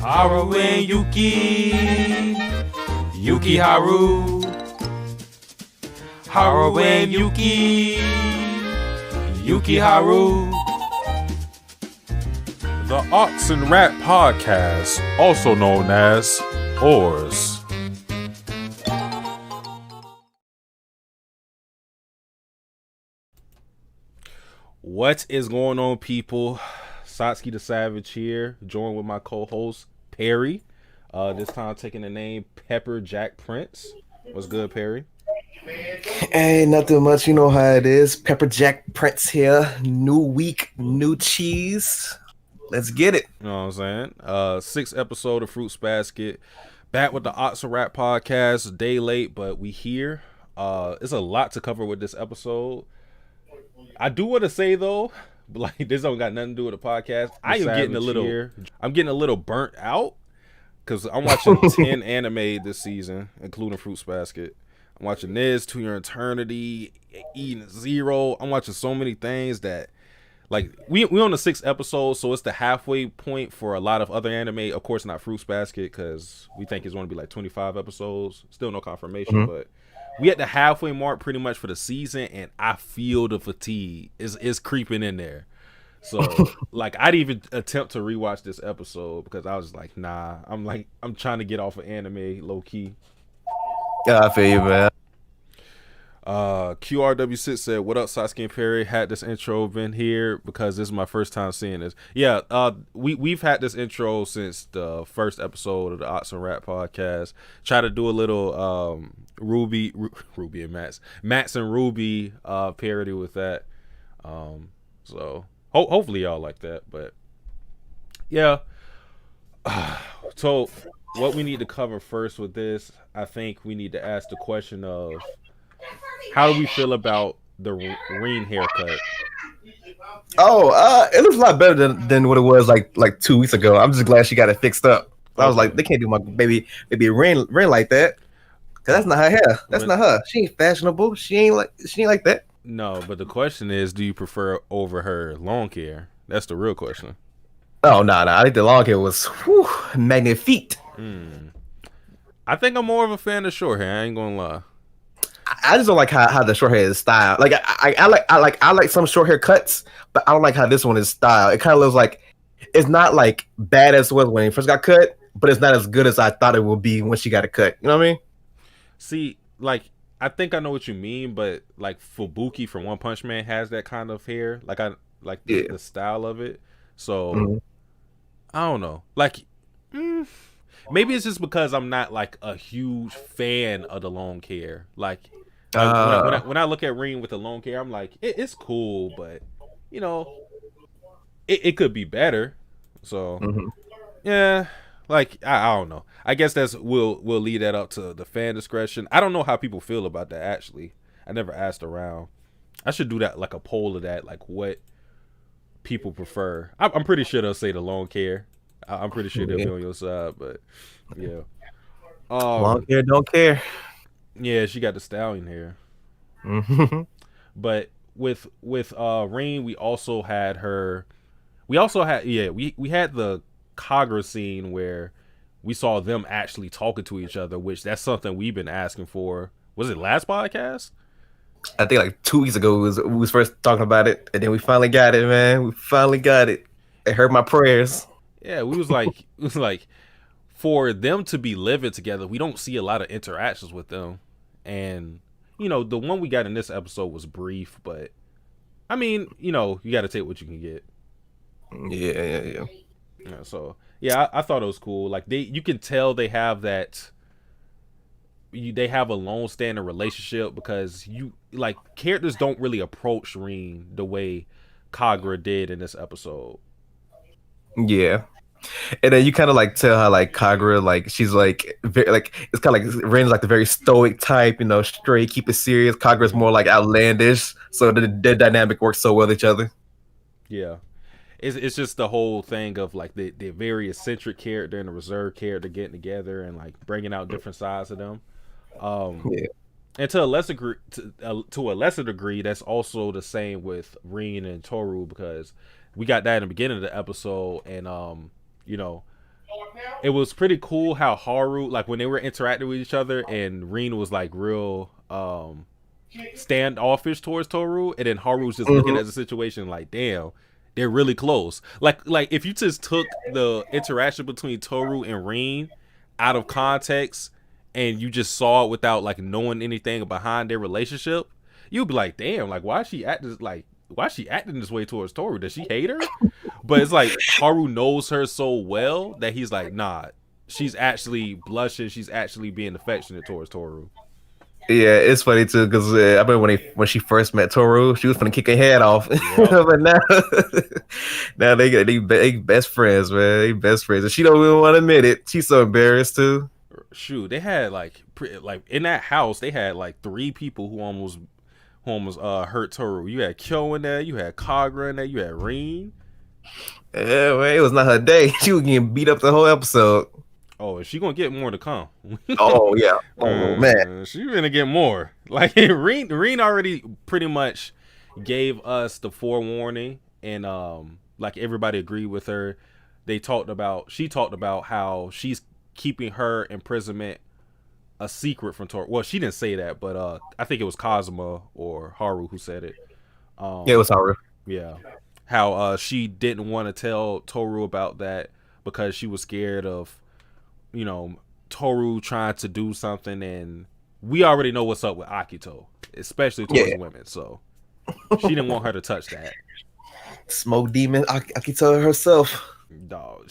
Haru and Yuki, Yuki Haru, Haru and Yuki, Yuki Haru. The Ox and Rat Podcast, also known as Oars. What is going on, people? Satsuki the Savage here, joined with my co-host Perry. This time taking the name Pepper Jack Prince. What's good, Perry? Hey, nothing much. You know how it is. Pepper Jack Prince here. New week, new cheese. Let's get it. You know what I'm saying? Sixth episode of Fruits Basket. Back with the Ox and Rat Podcast. A day late, but we here. It's a lot to cover with this episode. I do want to say though, like this don't got nothing to do with the podcast. I'm getting a little burnt out because I'm watching 10 anime this season, including Fruits Basket. I'm watching this, To Your Eternity, Eden Zero. I'm watching so many things that, like, we on the 6th episode, so it's the halfway point for a lot of other anime. Of course, not Fruits Basket because we think it's going to be like 25 episodes. Still no confirmation, but we at the halfway mark pretty much for the season, and I feel the fatigue is creeping in there. So like I'd even attempt to rewatch this episode because I was like, nah, I'm trying to get off of anime low key. Yeah, I feel you, man. QRW6 said, "What up, Satsuki and Perry? Had this intro been here because this is my first time seeing this." Yeah, we've had this intro since the first episode of the Ox and Rat Podcast. Try to do a little Ruby and Mats and Ruby parody with that. So hopefully y'all like that. But yeah, so what we need to cover first with this, I think we need to ask the question of, how do we feel about the Reen haircut? Oh, it looks a lot better than what it was like 2 weeks ago. I'm just glad she got it fixed up. I was like, they can't do my baby Reen like that, cause that's not her hair. That's not her. She ain't fashionable. She ain't like that. No, but the question is, do you prefer over her long hair? That's the real question. Oh no, I think the long hair was magnifique. I think I'm more of a fan of short hair. I ain't gonna lie. I just don't like how the short hair is styled. Like I like some short hair cuts, but I don't like how this one is styled. It kind of looks like it's not like bad as it was when it first got cut, but it's not as good as I thought it would be when she got it cut. You know what I mean? See, like, I think I know what you mean, but like Fubuki from One Punch Man has that kind of hair. Like the style of it. So I don't know. Like, maybe it's just because I'm not like a huge fan of the long hair. Like, when I look at Reen with the long hair, I'm like, it's cool, but you know, it could be better. So yeah, like I don't know. I guess we'll leave that up to the fan discretion. I don't know how people feel about that actually. I never asked around. I should do that, like a poll of that, like what people prefer. I'm pretty sure they'll say the long hair. I'm pretty sure they'll be on your side, but yeah. Long hair don't care. Yeah, she got the stallion hair. But with Rain, we had the Kagura scene where we saw them actually talking to each other, which that's something we've been asking for. Was it last podcast? I think like 2 weeks ago we was first talking about it, and then we finally got it, man. We finally got it. It heard my prayers. Yeah, it was like for them to be living together, we don't see a lot of interactions with them. And, you know, the one we got in this episode was brief, but I mean, you know, you got to take what you can get. Yeah. So, yeah, I thought it was cool. Like, you can tell they have that, they have a long-standing relationship because characters don't really approach Reen the way Kagura did in this episode. Yeah. And then you kind of like tell how like Kagura, like she's like very, like it's kind of like Ren's like the very stoic type, you know, straight, keep it serious. Kagura's more like outlandish, so the dynamic works so well with each other. Yeah, it's just the whole thing of like the very eccentric character and the reserved character getting together and like bringing out different sides of them. And to a lesser degree, that's also the same with Reen and Toru, because we got that in the beginning of the episode, and you know, it was pretty cool how Haru, like when they were interacting with each other, and Rin was like real standoffish towards Toru, and then Haru was just looking at the situation like, damn, they're really close. Like if you just took the interaction between Toru and Rin out of context and you just saw it without like knowing anything behind their relationship, you'd be like, damn, like why is she acting this way towards Toru? Does she hate her? But it's like Haru knows her so well that he's like, nah, she's actually blushing, she's actually being affectionate towards Toru. Yeah, it's funny too because I remember when she first met Toru, she was gonna kick her head off, Yep. but now they best friends, man. They best friends, and she don't even want to admit it. She's so embarrassed too. Shoot, they had like in that house, they had like 3 people who almost hurt Toru. You had Kyo in there, you had Kagura in there, you had Rin. Yeah, man, it was not her day. She was getting beat up the whole episode. Oh, is she gonna get more to come? Oh yeah, oh man, she gonna get more. Like Rin already pretty much gave us the forewarning, and like everybody agreed with her. She talked about how she's keeping her imprisonment a secret from Toru. Well, she didn't say that, but I think it was Kazuma or Haru who said it. Yeah, it was Haru. Yeah, how she didn't want to tell Toru about that because she was scared of, you know, Toru trying to do something, and we already know what's up with Akito, especially towards women. So she didn't want her to touch that. Smoke demon Akito herself. Dog,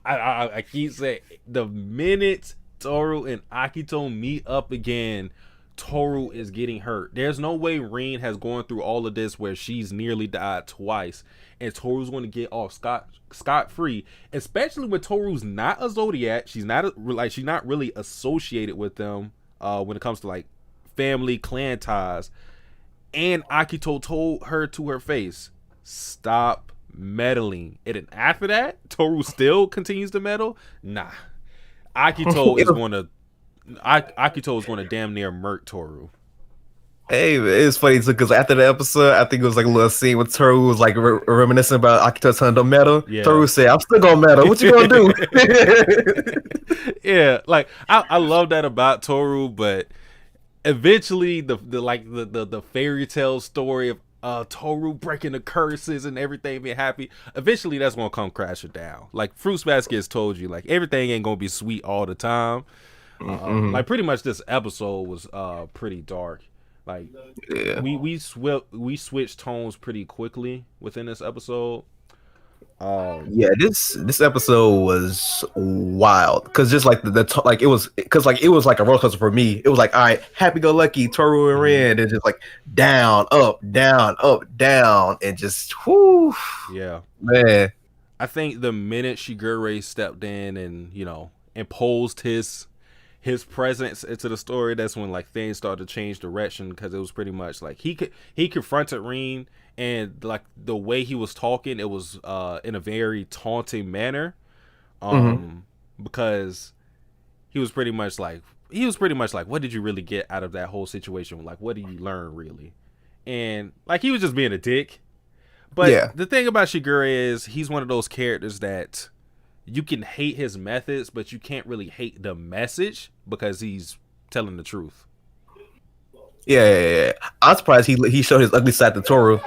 I keep saying, the minute Toru and Akito meet up again, Toru is getting hurt. There's no way Rin has gone through all of this where she's nearly died twice, and Toru's going to get off scot free. Especially when Toru's not a Zodiac. She's not really associated with them when it comes to like family clan ties. And Akito told her to her face, stop meddling. And then after that, Toru still continues to meddle. Nah, Akito is going to damn near murk Toru. Hey, it's funny too because after the episode, I think it was like a little scene with Toru was like reminiscing about Akito telling don't meddle. Yeah. Toru said, "I'm still gonna meddle. What you gonna do?" Yeah, like I love that about Toru, but eventually the fairy tale story of Toru breaking the curses and everything being happy, eventually that's gonna come crashing down. Like Fruits Basket has told you, like everything ain't gonna be sweet all the time. Like pretty much this episode was pretty dark. Like we switched tones pretty quickly within this episode. This episode was wild because just like it was like a roller coaster for me. It was like, all right, happy go lucky Toru and Rin, and just like down up down and just whoo. Yeah, man. I think the minute Shigure stepped in and imposed his presence into the story, that's when like things started to change direction, because it was pretty much like he confronted Rin, and like the way he was talking, it was in a very taunting manner, because he was pretty much like, what did you really get out of that whole situation? Like, what did you learn really? And like he was just being a dick. But the thing about Shigure is he's one of those characters that you can hate his methods, but you can't really hate the message because he's telling the truth. Yeah. I'm surprised he showed his ugly side to Toru,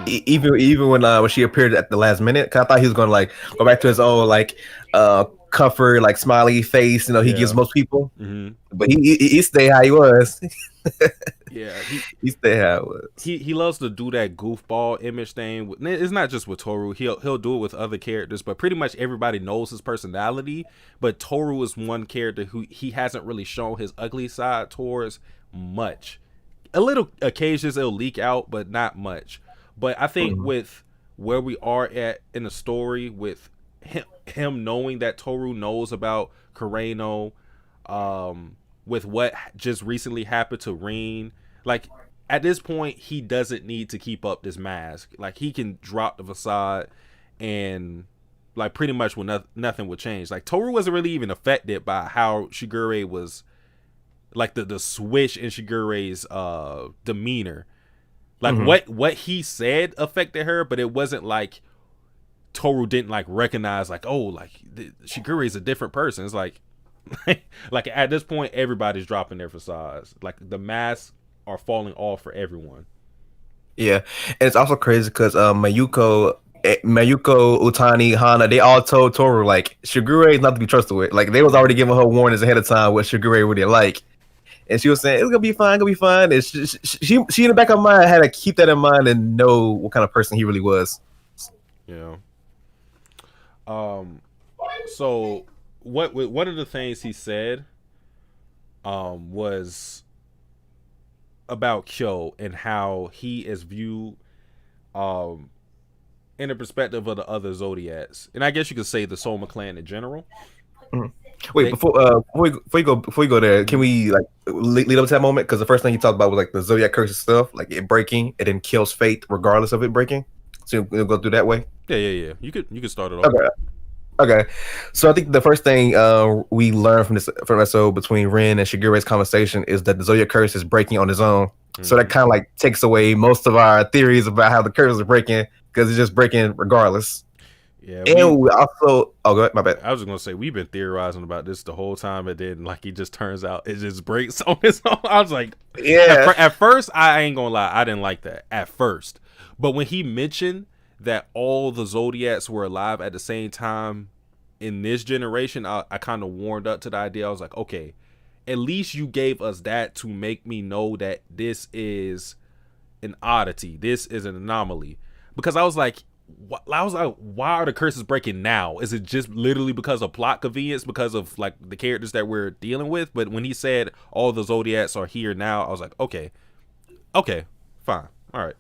even when she appeared at the last minute. Cause I thought he was gonna like go back to his old like comfort, like smiley face. He gives most people, but he stayed how he was. He stayed how it was. He loves to do that goofball image thing. It's not just with Toru. He'll do it with other characters, but pretty much everybody knows his personality. But Toru is one character who he hasn't really shown his ugly side towards much. A little occasions it'll leak out, but not much. But I think with where we are at in the story, with him knowing that Toru knows about Kureno, with what just recently happened to Rin, like at this point he doesn't need to keep up this mask. Like he can drop the facade, and like pretty much nothing would change. Like Toru wasn't really even affected by how Shigure was, like the switch in Shigure's demeanor. Like what he said affected her, but it wasn't like Toru didn't like recognize like, oh, like Shigure is a different person. It's like like at this point everybody's dropping their facades. Like the masks are falling off for everyone. Yeah, and it's also crazy because Mayuko, Utani, Hana, they all told Toru like Shigure is not to be trusted with. Like they was already giving her warnings ahead of time what Shigure really like, and she was saying it's gonna be fine, gonna be fine. And she in the back of her mind had to keep that in mind and know what kind of person he really was. Yeah. So what one of the things he said was about Kyo and how he is viewed in the perspective of the other Zodiacs, and I guess you could say the Soma clan in general. Mm-hmm. Wait, before you go there, can we like lead up to that moment? Because the first thing you talked about was like the Zodiac curse stuff, like it breaking, it then kills fate regardless of it breaking. So you'll go through that way. Yeah. You could start it off. Okay. So I think the first thing we learned from this episode between Rin and Shigure's conversation is that the Zodiac curse is breaking on its own. Mm-hmm. So that kind of like takes away most of our theories about how the curse is breaking because it's just breaking regardless. Yeah. And we also go ahead, my bad. I was gonna say we've been theorizing about this the whole time, and then like it just turns out it just breaks on its own. I was like, yeah. At first, I ain't gonna lie, I didn't like that at first, but when he mentioned that all the Zodiacs were alive at the same time in this generation, I kind of warmed up to the idea. I was like, okay, at least you gave us that to make me know that this is an oddity, this is an anomaly, because I was like, why are the curses breaking now? Is it just literally because of plot convenience, because of like the characters that we're dealing with? But when he said all the Zodiacs are here now, I was like, okay, fine, all right.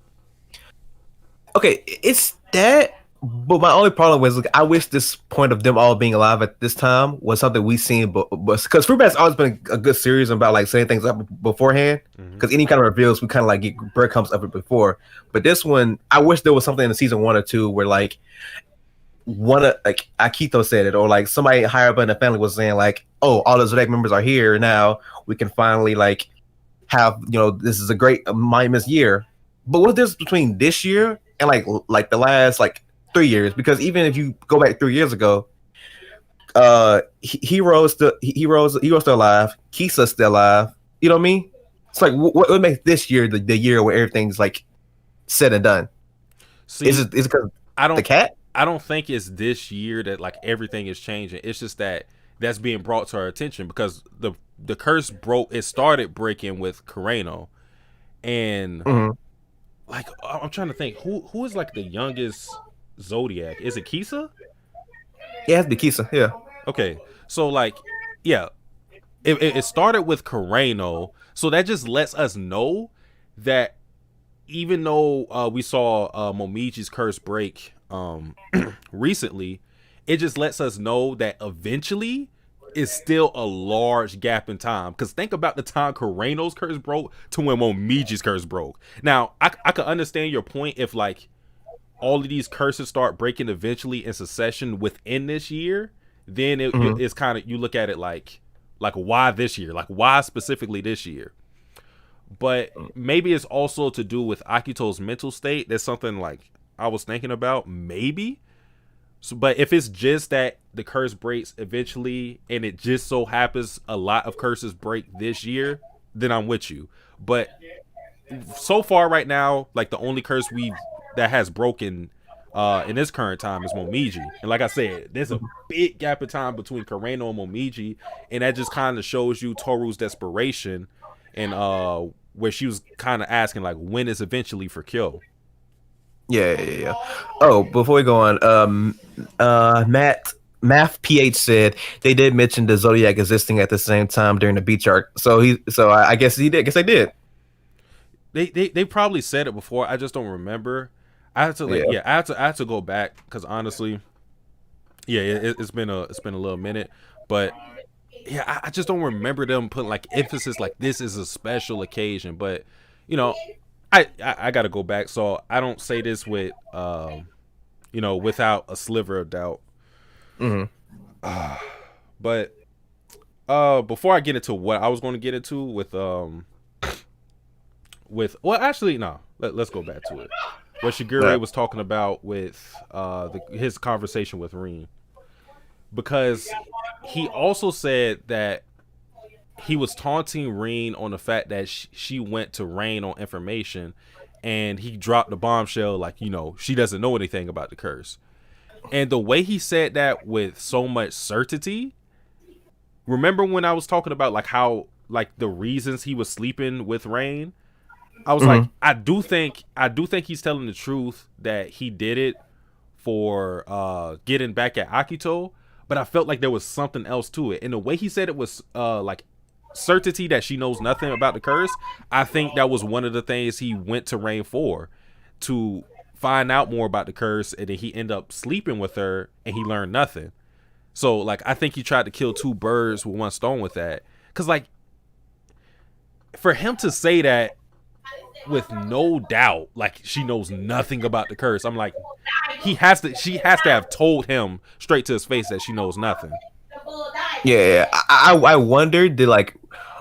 Okay, it's that. But my only problem was, like, I wish this point of them all being alive at this time was something we've seen, but because Fruit Bat's always been a good series about like setting things up beforehand. Because any kind of reveals, we kind of like get breadcrumbs of it before. But this one, I wish there was something in the season 1 or 2 where like one of like Akito said it, or like somebody higher up in the family was saying like, oh, all the Zodiac members are here now. We can finally like have, you know, this is a great monumentous year. But what's this between this year and like the last like 3 years? Because even if you go back 3 years ago, Hero's still alive, Kisa's still alive. You know what I mean? It's like what makes this year the year where everything's like said and done? See, is it because the cat? I don't think it's this year that like everything is changing. It's just that's being brought to our attention because the curse broke. It started breaking with Kureno, and like I'm trying to think who is like the youngest Zodiac. Is it Kisa? Yeah, it has to be Kisa. Yeah. Okay, so like, yeah, it started with Kureno, so that just lets us know that even though we saw Momiji's curse break recently, it just lets us know that eventually it's still a large gap in time. Because think about the time Kureno's curse broke to when Momiji's curse broke. Now, I could understand your point if like all of these curses start breaking eventually in succession within this year, then it's kind of, you look at it like why this year? Like why specifically this year? But maybe it's also to do with Akito's mental state. That's something like I was thinking about, maybe. So, but if it's just that the curse breaks eventually and it just so happens a lot of curses break this year, then I'm with you. But so far right now, like the only curse that has broken in this current time is Momiji. And like I said, there's a big gap of time between Kureno and Momiji, and that just kind of shows you Toru's desperation and where she was kind of asking like, when is eventually for Kyo? Yeah. Oh, before we go on, Math PH said they did mention the Zodiac existing at the same time during the beach arc. So I guess he did. I guess they did. They probably said it before. I just don't remember. I have to I have to go back because honestly, it's been a little minute, but yeah, I just don't remember them putting like emphasis like this is a special occasion. But you know, I got to go back, so I don't say this with without a sliver of doubt. But before I get into what I was going to get into with well, actually no, let's go back to it. what Shigure was talking about with his conversation with Rin, because he also said that he was taunting Rin on the fact that she went to Rain on information, and he dropped the bombshell like, she doesn't know anything about the curse. And the way he said that with so much certainty, remember when I was talking about like how like the reasons he was sleeping with Rain? I was like, I do think he's telling the truth that he did it for getting back at Akito, but I felt like there was something else to it. And the way he said it was like certainty that she knows nothing about the curse. I think that was one of the things he went to Rain for, to find out more about the curse, and then he ended up sleeping with her and he learned nothing. So like I think he tried to kill two birds with one stone with that, because like for him to say that with no doubt, like she knows nothing about the curse, I'm like, she has to have told him straight to his face that she knows nothing. Yeah, I wondered, did like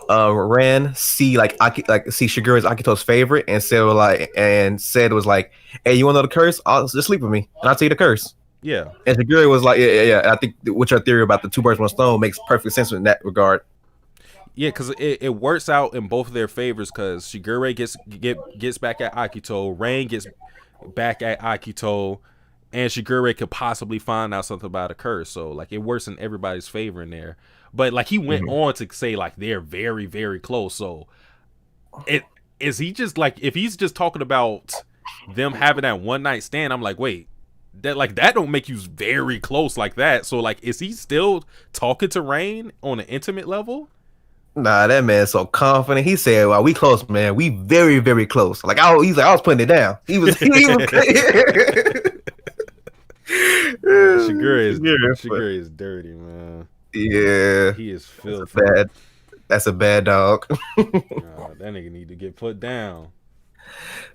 Ran see see Shigure's Akito's favorite and said it was like, hey, you want to know the curse? I'll just sleep with me and I'll tell you the curse. Yeah. And Shigure was like, yeah. I think what your theory about the two birds one stone makes perfect sense in that regard. Yeah, because it works out in both of their favors, because Shigure gets back at Akito, Rain gets back at Akito, and Shigure could possibly find out something about a curse. So like it works in everybody's favor in there. But like he went on to say like they're very, very close. So is he just like, if he's just talking about them having that one night stand, I'm like, wait, that don't make you very close like that. So like, is he still talking to Rain on an intimate level? Nah, that man's so confident. He said, "Well, we close, man. We very, very close." Like he's like, I was putting it down. He was. Shigure is dirty, man. Yeah, he is filthy. That's a bad dog. That nigga need to get put down.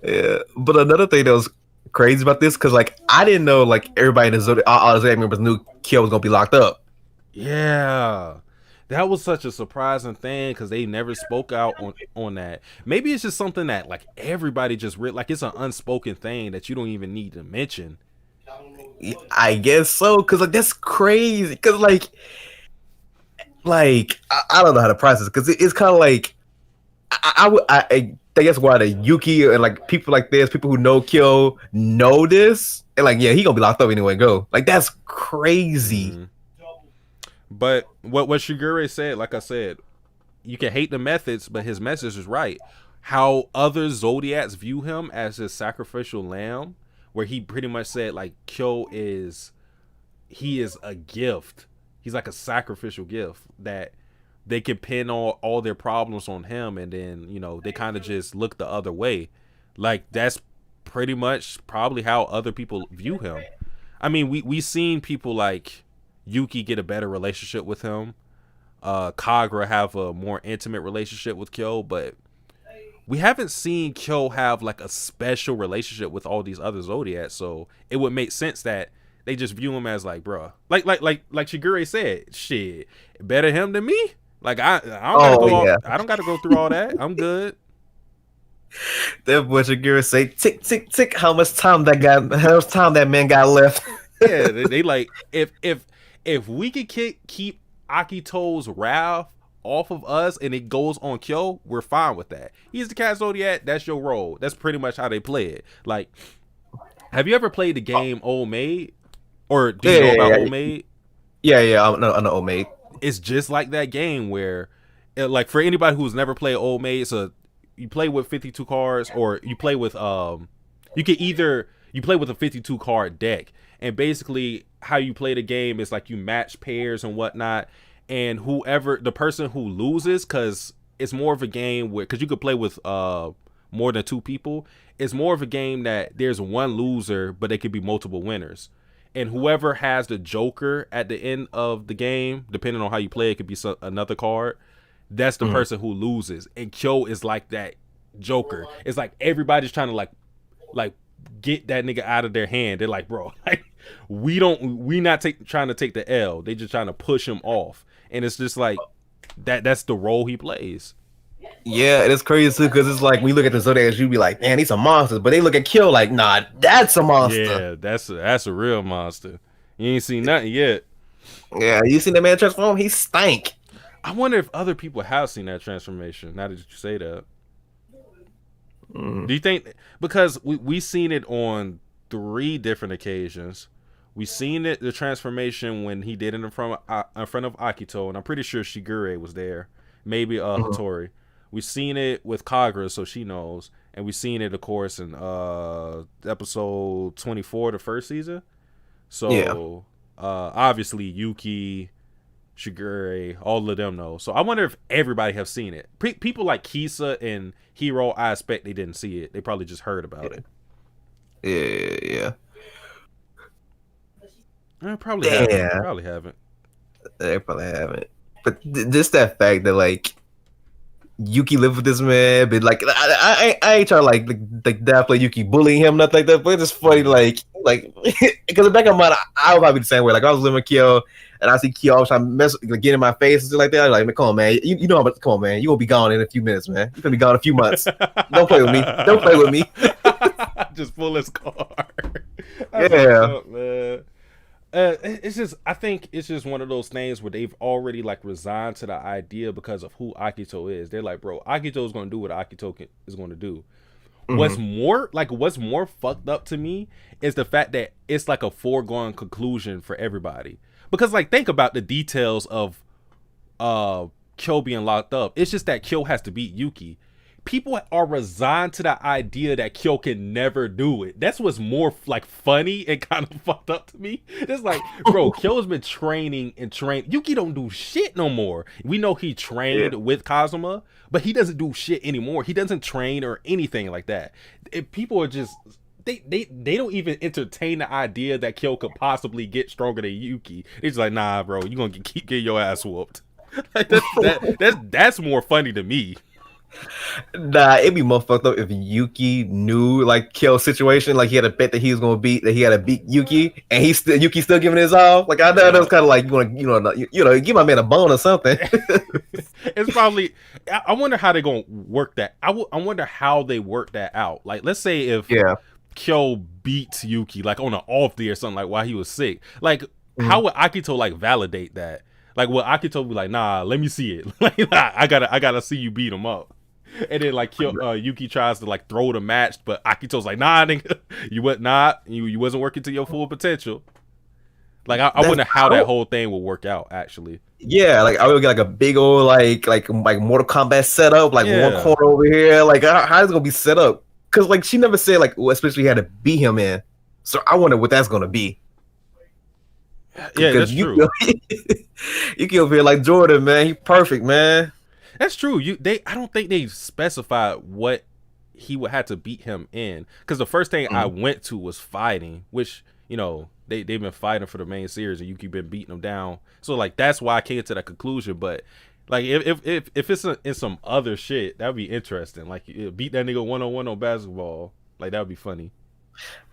Yeah, but another thing that was crazy about this, because like I didn't know like everybody in the Zodiac, all the Zodiac members knew Kyo was gonna be locked up. Yeah. That was such a surprising thing, because they never spoke out on that. Maybe it's just something that like everybody just like it's an unspoken thing that you don't even need to mention. I guess so, because like that's crazy. Because like I don't know how to process, because it's kind of like I guess why the Yuki and like people like this, people who know Kyo know this, and like, yeah, he gonna be locked up anyway. Go, like that's crazy. Mm-hmm. But what Shigure said, like I said, you can hate the methods, but his message is right. How other Zodiacs view him as his sacrificial lamb, where he pretty much said like Kyo is a gift. He's like a sacrificial gift that they can pin all their problems on him, and then they kind of just look the other way. Like that's pretty much probably how other people view him. I mean, we seen people like Yuki get a better relationship with him. Kagura have a more intimate relationship with Kyo, but we haven't seen Kyo have like a special relationship with all these other Zodiacs. So it would make sense that they just view him as like, bruh, like Shigure said, shit, better him than me. Like I don't gotta go through all that. I'm good. That boy Shigure say, tick tick tick. How much time that man got left? Yeah, they like if we could keep Akito's wrath off of us and it goes on Kyo, we're fine with that. He's the Cat Zodiac. That's your role. That's pretty much how they play it. Like, have you ever played the game Old Maid? Or do you know about Old Maid? Yeah, I know Old Maid. It's just like that game where, like, for anybody who's never played Old Maid, so you play with 52 cards, or you play with you play with a 52 card deck. And basically how you play the game is like you match pairs and whatnot, and the person who loses, because it's more of a game where, because you could play with more than two people, it's more of a game that there's one loser but there could be multiple winners, and whoever has the Joker at the end of the game, depending on how you play, it could be another card, that's the person who loses. And Kyo is like that Joker. It's like everybody's trying to like get that nigga out of their hand. They're like, bro, like we not trying to take the L. They just trying to push him off. And it's just like that's the role he plays. Yeah, and it's crazy too because it's like when you look at the Zodiacs, you be like, man, these are monsters, but they look at Kill like, nah, that's a monster. Yeah, that's a real monster. You ain't seen nothing yet. Yeah, you seen that man transform? He stank. I wonder if other people have seen that transformation. Now that you say that, do you think because we seen it on 3 different occasions? We seen it the transformation when he did it in front of Akito, and I'm pretty sure Shigure was there. Maybe Hattori. We seen it with Kagura, so she knows, and we seen it, of course, in episode 24, the first season. So obviously Yuki, Shigure, all of them know. So I wonder if everybody have seen it. People like Kisa and Hiro, I expect they didn't see it. They probably just heard about it. Yeah. Probably haven't. Probably haven't. They probably haven't. But just that fact that like Yuki lived with this man, but like I ain't trying to like downplay Yuki bullying him, nothing like that. But it's just funny, like because in the back of my mind, I would probably be the same way. Like I was living with Kyo, and I see Kyo always trying to get in my face and shit like that. I'm like, man, come on, man, you know, come on, man, you gonna be gone in a few minutes, man. You gonna be gone in a few months. Don't play with me. Don't play with me. Just pull his card. Yeah. Up, man. It's just, I think it's just one of those things where they've already like resigned to the idea because of who Akito is. They're like, bro, Akito is going to do what Akito is going to do. What's more fucked up to me is the fact that it's like a foregone conclusion for everybody. Because like, think about the details of Kyo being locked up. It's just that Kyo has to beat Yuki. People are resigned to the idea that Kyo can never do it. That's what's more like funny and kind of fucked up to me. It's like, bro, Kyo's been training. Yuki don't do shit no more. We know he trained with Kazuma, but he doesn't do shit anymore. He doesn't train or anything like that. People are just they don't even entertain the idea that Kyo could possibly get stronger than Yuki. It's like, nah, bro, you gonna keep getting your ass whooped. Like, that's more funny to me. Nah, it'd be more fucked up if Yuki knew like Kyo's situation, like he had a bet that he was gonna beat, that he had to beat Yuki, and Yuki still giving his all. Like I know that was kind of like you know, give my man a bone or something. It's probably. I wonder how they're gonna work that. I wonder how they work that out. Like, let's say if Kyo beats Yuki like on an off day or something, like while he was sick. Like, how would Akito like validate that? Like, will Akito be like, nah, let me see it. Like, I gotta see you beat him up. And then like Yuki tries to like throw the match, but Akito's like, nah, nigga, you wasn't working to your full potential. Like I wonder how that whole thing will work out actually. Yeah, like I would get like a big old like Mortal Kombat setup, like one corner over here. Like how is it gonna be set up? Because like she never said like especially had to beat him in. So I wonder what that's gonna be. Yeah, that's true. You can over here like Jordan, man. He perfect, man. That's true. I don't think they specified what he would have to beat him in. Because the first thing I went to was fighting, which, you know, they've been fighting for the main series and Yuki been beating them down. So like that's why I came to that conclusion. But like if it's in some other shit, that'd be interesting. Like beat that nigga 1-on-1 on basketball. Like that'd be funny.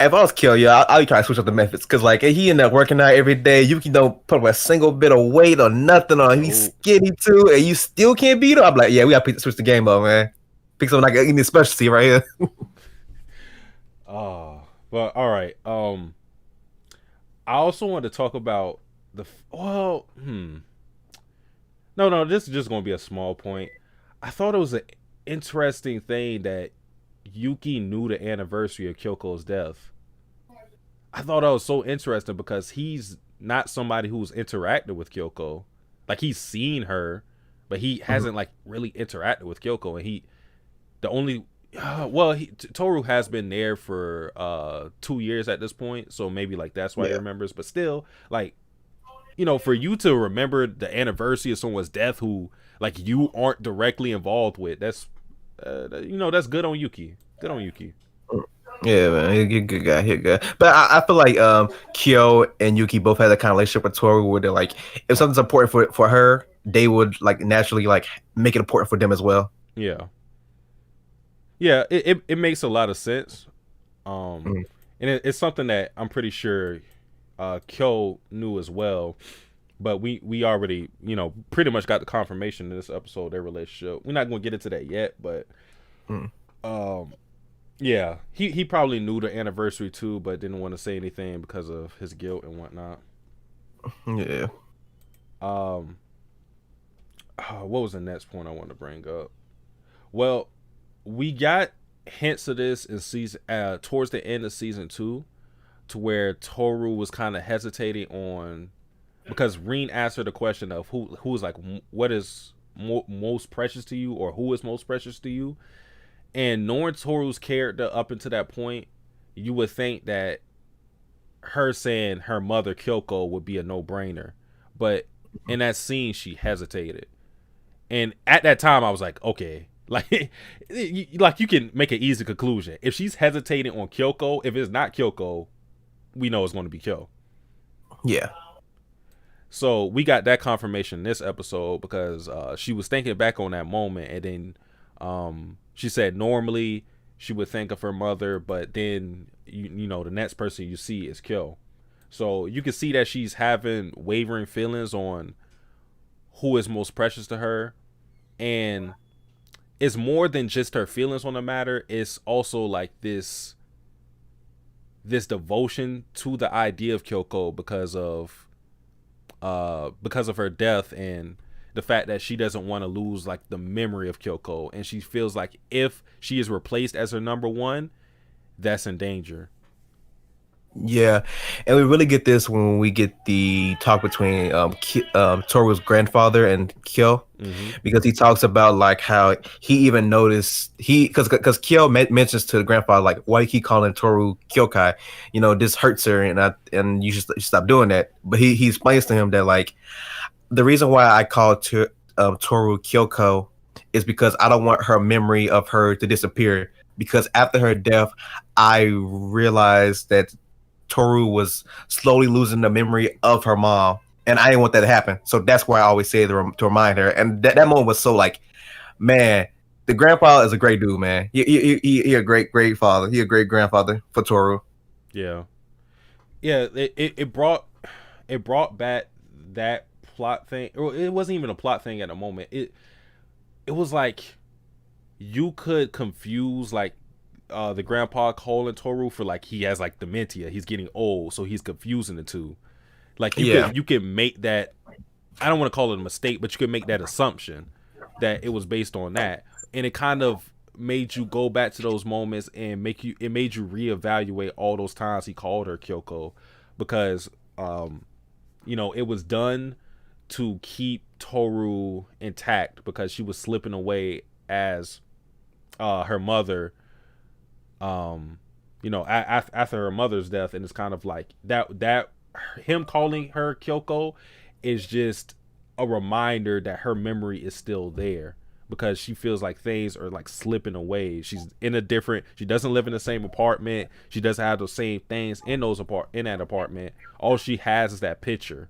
If I was Kill, I'll try to switch up the methods because, like, he end up working out every day. Yuki don't put up a single bit of weight or nothing on. He's skinny too, and you still can't beat him. I'm like, yeah, we gotta switch the game up, man. Pick something like any specialty right here. Well, all right. I also want to talk about No, this is just gonna be a small point. I thought it was an interesting thing that Yuki knew the anniversary of Kyoko's death. I thought that was so interesting because he's not somebody who's interacted with Kyoko. Like he's seen her, but he hasn't like really interacted with Kyoko. And Toru has been there for 2 years at this point, so maybe like that's why he remembers. But still, like, you know, for you to remember the anniversary of someone's death who like you aren't directly involved with, that's that's good on Yuki. Good on Yuki. Yeah, man, he's a good guy. But I feel like Kyo and Yuki both had that kind of relationship with Toru where they're like, if something's important for her, they would like naturally like make it important for them as well. Yeah. Yeah, it makes a lot of sense. And it's something that I'm pretty sure Kyo knew as well. But we already, pretty much got the confirmation in this episode, their relationship. We're not going to get into that yet, but yeah, he probably knew the anniversary too, but didn't want to say anything because of his guilt and whatnot. Yeah. What was the next point I wanted to bring up? Well, we got hints of this in season towards the end of season 2, to where Toru was kind of hesitating on, because Rin asked her the question of who is like, what is most precious to you, or who is most precious to you. And knowing Toru's character up until that point, you would think that her saying her mother Kyoko would be a no-brainer, but in that scene she hesitated. And at that time I was like, okay, like you can make an easy conclusion. If she's hesitating on Kyoko, if it's not Kyoko, we know it's going to be Kyo. Yeah. So we got that confirmation in this episode, because she was thinking back on that moment, and then she said normally she would think of her mother, but then you know the next person you see is Kyo. So you can see that she's having wavering feelings on who is most precious to her, and it's more than just her feelings on the matter. It's also like this devotion to the idea of Kyoko because of her death, and the fact that she doesn't want to lose like the memory of Kyoko, and she feels like if she is replaced as her number one, that's in danger. Yeah, and we really get this when we get the talk between Toru's grandfather and Kyo, because he talks about like how he even noticed because Kyo mentions to the grandfather like, why do you keep calling Toru Kyokai? This hurts her, and you should stop doing that. But he explains to him that like the reason why I call Toru Kyoko is because I don't want her memory of her to disappear. Because after her death, I realized that Toru was slowly losing the memory of her mom, and I didn't want that to happen. So that's why I always say to remind her. And that moment was so like, man, the grandpa is a great dude, man. He a great father. He a great grandfather for Toru. Yeah. It brought back that plot thing. It wasn't even a plot thing at the moment. It was like you could confuse like the grandpa calling Toru for like he has like dementia. He's getting old, so he's confusing the two. Like you can make that. I don't want to call it a mistake, but you can make that assumption that it was based on that, and it kind of made you go back to those moments and made you reevaluate all those times he called her Kyoko, because it was done to keep Toru intact, because she was slipping away as her mother. After her mother's death, and it's kind of like that him calling her Kyoko is just a reminder that her memory is still there, because she feels like things are like slipping away. She doesn't live in the same apartment. She doesn't have those same things in that apartment. All she has is that picture.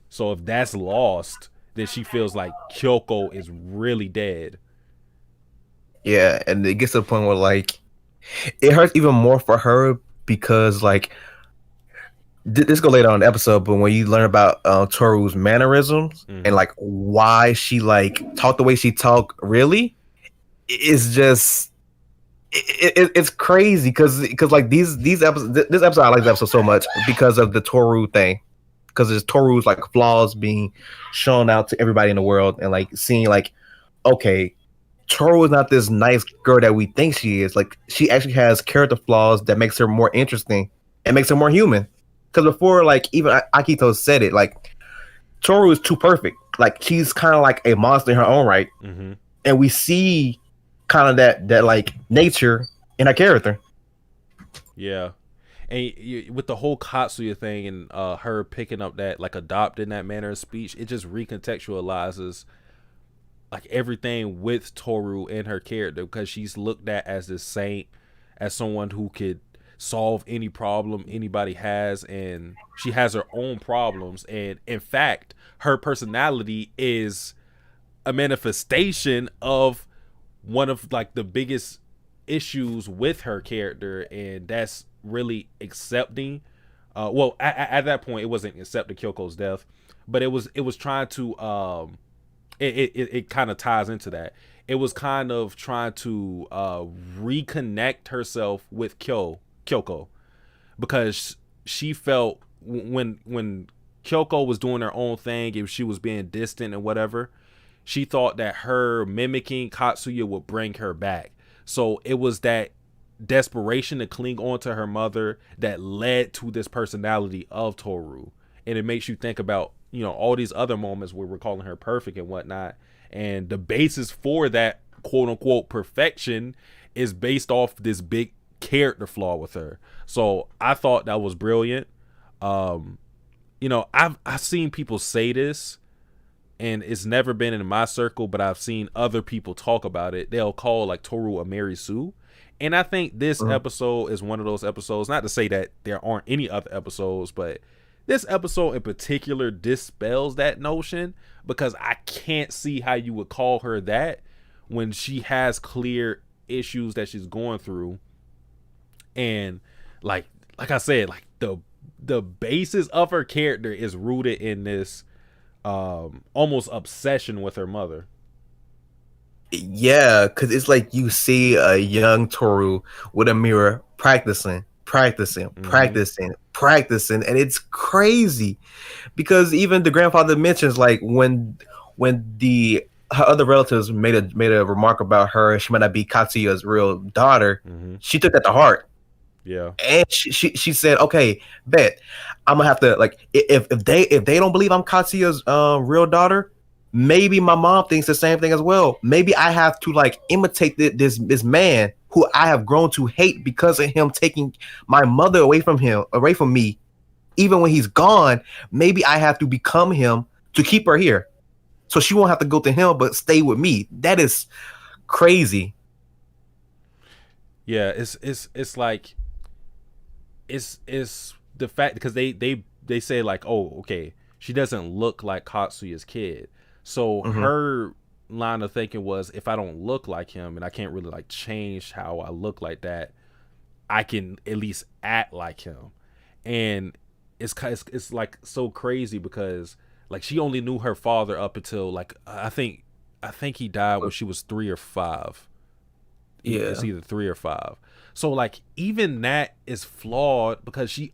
So if that's lost, then she feels like Kyoko is really dead. Yeah, and it gets to the point where like it hurts even more for her, because like this go later on in the episode, but when you learn about Toru's mannerisms and like why she like talked the way she talked, really, it's just it's crazy because like these episodes, this episode, I like this episode so much because of the Toru thing, because it's Toru's like flaws being shown out to everybody in the world, and like seeing like, okay, Toru is not this nice girl that we think she is. Like, she actually has character flaws that makes her more interesting and makes her more human. Because before, like, even Akito said it, like, Toru is too perfect. Like, she's kind of like a monster in her own right. And we see kind of that like nature in her character. Yeah. And with the whole Katsuya thing and her picking up that, like, adopting that manner of speech, it just recontextualizes like everything with Toru and her character, because she's looked at as this saint, as someone who could solve any problem anybody has, and she has her own problems, and in fact her personality is a manifestation of one of like the biggest issues with her character, and that's really accepting at that point it wasn't accepting Kyoko's death, but it was trying to it kind of ties into that. It was kind of trying to reconnect herself with Kyoko, because she felt when Kyoko was doing her own thing, if she was being distant and whatever, she thought that her mimicking Katsuya would bring her back. So it was that desperation to cling on to her mother that led to this personality of Toru. And it makes you think about, you know, all these other moments where we're calling her perfect and whatnot. And the basis for that quote unquote perfection is based off this big character flaw with her. So I thought that was brilliant. You know, I've seen people say this, and it's never been in my circle, but I've seen other people talk about it. They'll call like Toru a Mary Sue. And I think this episode is one of those episodes, not to say that there aren't any other episodes, but this episode in particular dispels that notion, because I can't see how you would call her that when she has clear issues that she's going through. And like I said, like the basis of her character is rooted in this almost obsession with her mother. Yeah, because it's like you see a young Toru with a mirror practicing, and it's crazy, because even the grandfather mentions, like, when her other relatives made a remark about her, she might not be Katsuya's real daughter. She took that to heart. Yeah. And she said, okay, bet I'm gonna have to, like, if they don't believe I'm Katsuya's real daughter, maybe my mom thinks the same thing as well. Maybe I have to, like, imitate this man who I have grown to hate because of him taking my mother away from me. Even when he's gone, maybe I have to become him to keep her here, so she won't have to go to him but stay with me. That is crazy. Yeah, it's like it's the fact, because they say, like, oh, okay, she doesn't look like Katsuya's kid. So her line of thinking was, if I don't look like him and I can't really, like, change how I look like that, I can at least act like him. And it's like so crazy, because, like, she only knew her father up until, like, I think he died when she was 3 or 5. Yeah, it's either 3 or 5. So, like, even that is flawed, because she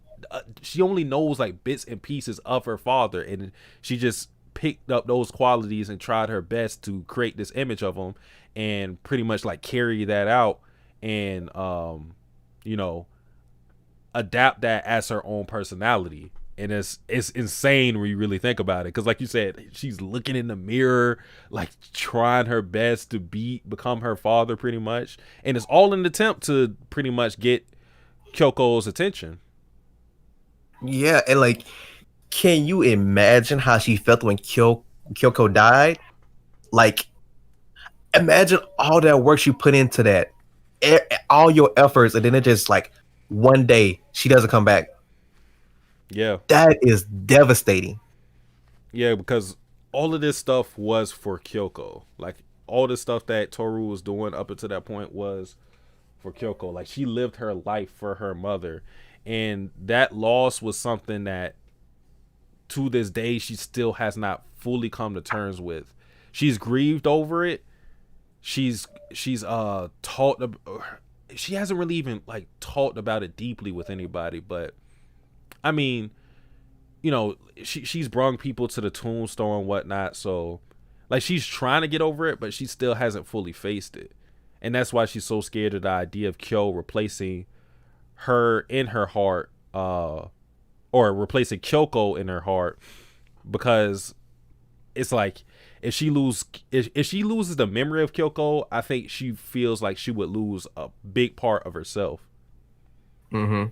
only knows, like, bits and pieces of her father, and she just picked up those qualities and tried her best to create this image of him, and pretty much, like, carry that out and you know, adapt that as her own personality. And it's insane when you really think about it, because, like you said, she's looking in the mirror, like, trying her best to become her father, pretty much, and it's all in an attempt to pretty much get Kyoko's attention. Yeah, and, like, can you imagine how she felt when Kyoko died? Like, imagine all that work she put into that, all your efforts, and then it just, like, one day she doesn't come back. Yeah, that is devastating. Yeah, because all of this stuff was for Kyoko. Like, all the stuff that Toru was doing up until that point was for Kyoko. Like, she lived her life for her mother, and that loss was something that to this day she still has not fully come to terms with. She's grieved over it. She's taught. She hasn't really even, like, talked about it deeply with anybody, but I mean, you know, she's brung people to the tombstone and whatnot, so, like, she's trying to get over it, but she still hasn't fully faced it. And that's why she's so scared of the idea of Kyo replacing her in her heart, or replacing Kyoko in her heart, because it's like, if she loses the memory of Kyoko, I think she feels like she would lose a big part of herself. And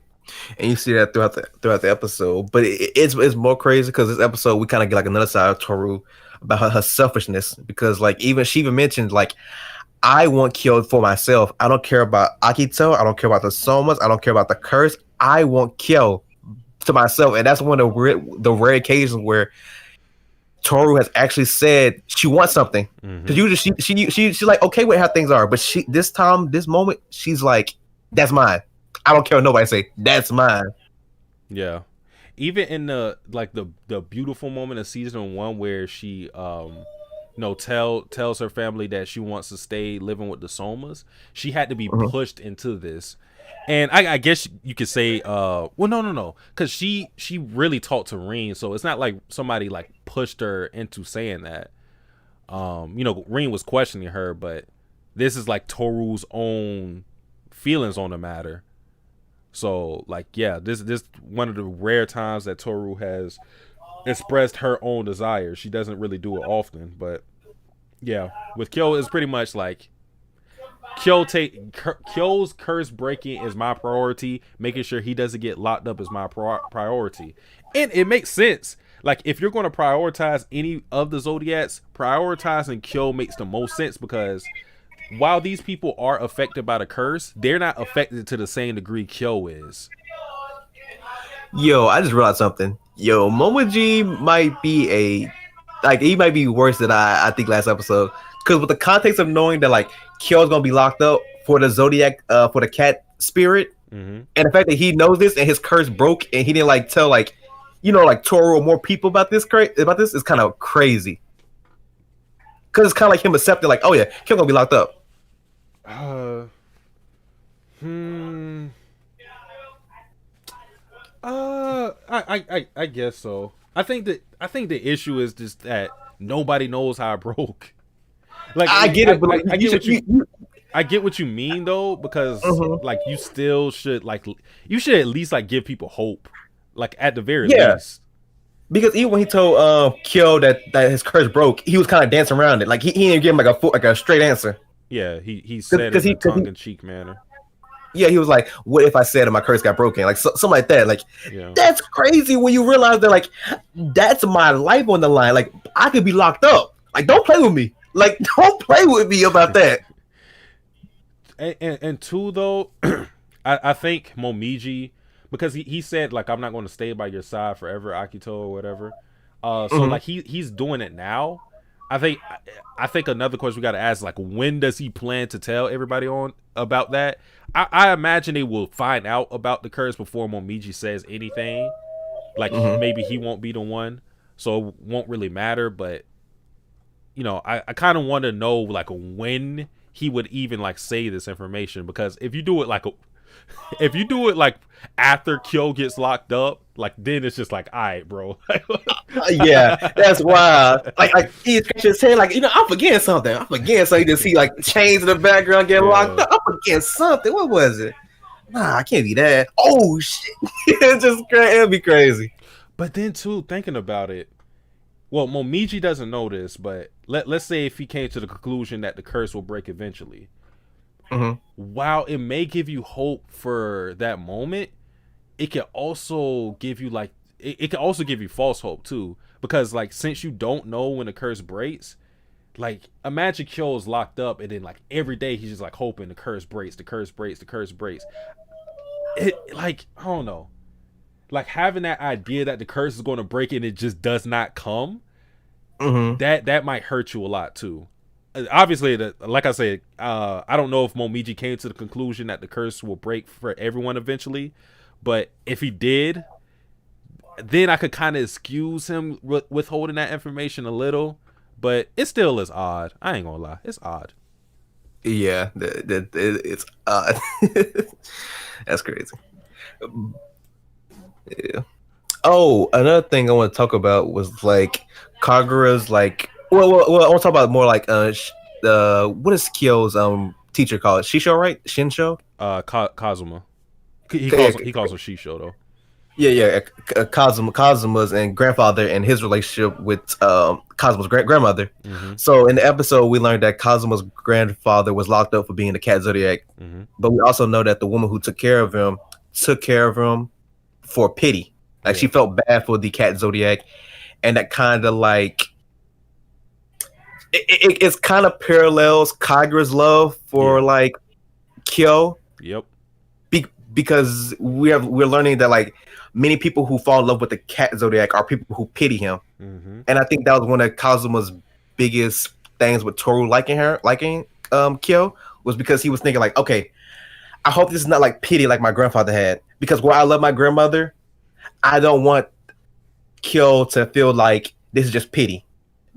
you see that throughout the episode, but it's more crazy because this episode we kind of get, like, another side of Toru about her selfishness, because, like, she even mentioned, like, I want Kyo for myself. I don't care about Akito. I don't care about the Somas. I don't care about the curse. I want Kyo to myself, and that's one of the rare occasions where Toru has actually said she wants something. Because usually she's like okay with how things are, but this moment, she's like, that's mine. I don't care what nobody say. That's mine. Yeah. even in the beautiful moment of season 1 where she tells her family that she wants to stay living with the Somas, she had to be pushed into this. And I guess you could say, well, no, because she really talked to Rin, so it's not like somebody like pushed her into saying that. Rin was questioning her, but this is like Toru's own feelings on the matter. So like, yeah, this one of the rare times that Toru has expressed her own desires. She doesn't really do it often, but yeah, with Kyo, it's pretty much like Kyo's curse breaking is my priority. Making sure he doesn't get locked up is my priority, and it makes sense. Like, if you're going to prioritize any of the Zodiacs, prioritizing Kyo makes the most sense, because while these people are affected by the curse, they're not affected to the same degree Kyo is. Yo, I just realized something. Yo, Momoji might be he might be worse than I think last episode. Because with the context of knowing that like Kyo's gonna be locked up for the Zodiac, for the cat spirit, and the fact that he knows this and his curse broke and he didn't like tell like Toru or more people about this is kind of crazy. Because it's kind of like him accepting like, oh yeah, Kyo gonna be locked up. I guess so. I think the issue is just that nobody knows how it broke. Like, I get it, but I get what you mean though, because like you still should you should at least like give people hope, like at the very least. Because even when he told Kyo that his curse broke, he was kind of dancing around it. Like he didn't give him like a straight answer. Yeah, he said it in a tongue-in-cheek manner. Yeah, he was like, "What if I said my curse got broken?" Like something like that. Like that's crazy when you realize that like that's my life on the line. Like I could be locked up. Like don't play with me. Like don't play with me about that. And two though, I think Momiji, because he said like, I'm not going to stay by your side forever, Akito or whatever. So like he's doing it now. I think another question we got to ask, like, when does he plan to tell everybody on about that? I imagine they will find out about the curse before Momiji says anything. Like maybe he won't be the one, so it won't really matter. But I kind of want to know like when he would even like say this information, because if you do it like after Kyo gets locked up, like then it's just like, all right, bro. Yeah, that's wild. Like he's just saying like, I'm forgetting something. So you just see like chains in the background getting locked up. I'm forgetting something. What was it? Nah, I can't be that. Oh shit. It'd be crazy. But then too, thinking about it, well, Momiji doesn't know this, but let's say if he came to the conclusion that the curse will break eventually. While it may give you hope for that moment, it can also give you like it can also give you false hope too, because like since you don't know when the curse breaks, like imagine Kyo is locked up and then like every day he's just like hoping the curse breaks. It like, I don't know, like having that idea that the curse is going to break and it just does not come, that might hurt you a lot too. Obviously, like I said, I don't know if Momiji came to the conclusion that the curse will break for everyone eventually, but if he did, then I could kind of excuse him withholding that information a little, but it still is odd. I ain't gonna lie, it's odd. Yeah, it's odd. That's crazy. Yeah. Oh, another thing I want to talk about was like Kagura's like. Well, I want to talk about more like what is Kyo's teacher called? Shisho, right? Shinsho? Kazuma. He calls her Shisho though. Yeah. Kazuma's and grandfather and his relationship with Kazuma's grandmother. So in the episode, we learned that Kazuma's grandfather was locked up for being the cat Zodiac, but we also know that the woman who took care of him for pity. Like she felt bad for the cat Zodiac, and that kind of like. It's kind of parallels Kagura's love for like Kyo. Yep. Because we're learning that like many people who fall in love with the cat Zodiac are people who pity him, and I think that was one of Kazuma's biggest things with Toru liking Kyo, was because he was thinking like, okay, I hope this is not like pity like my grandfather had, because while I love my grandmother, I don't want Kyo to feel like this is just pity,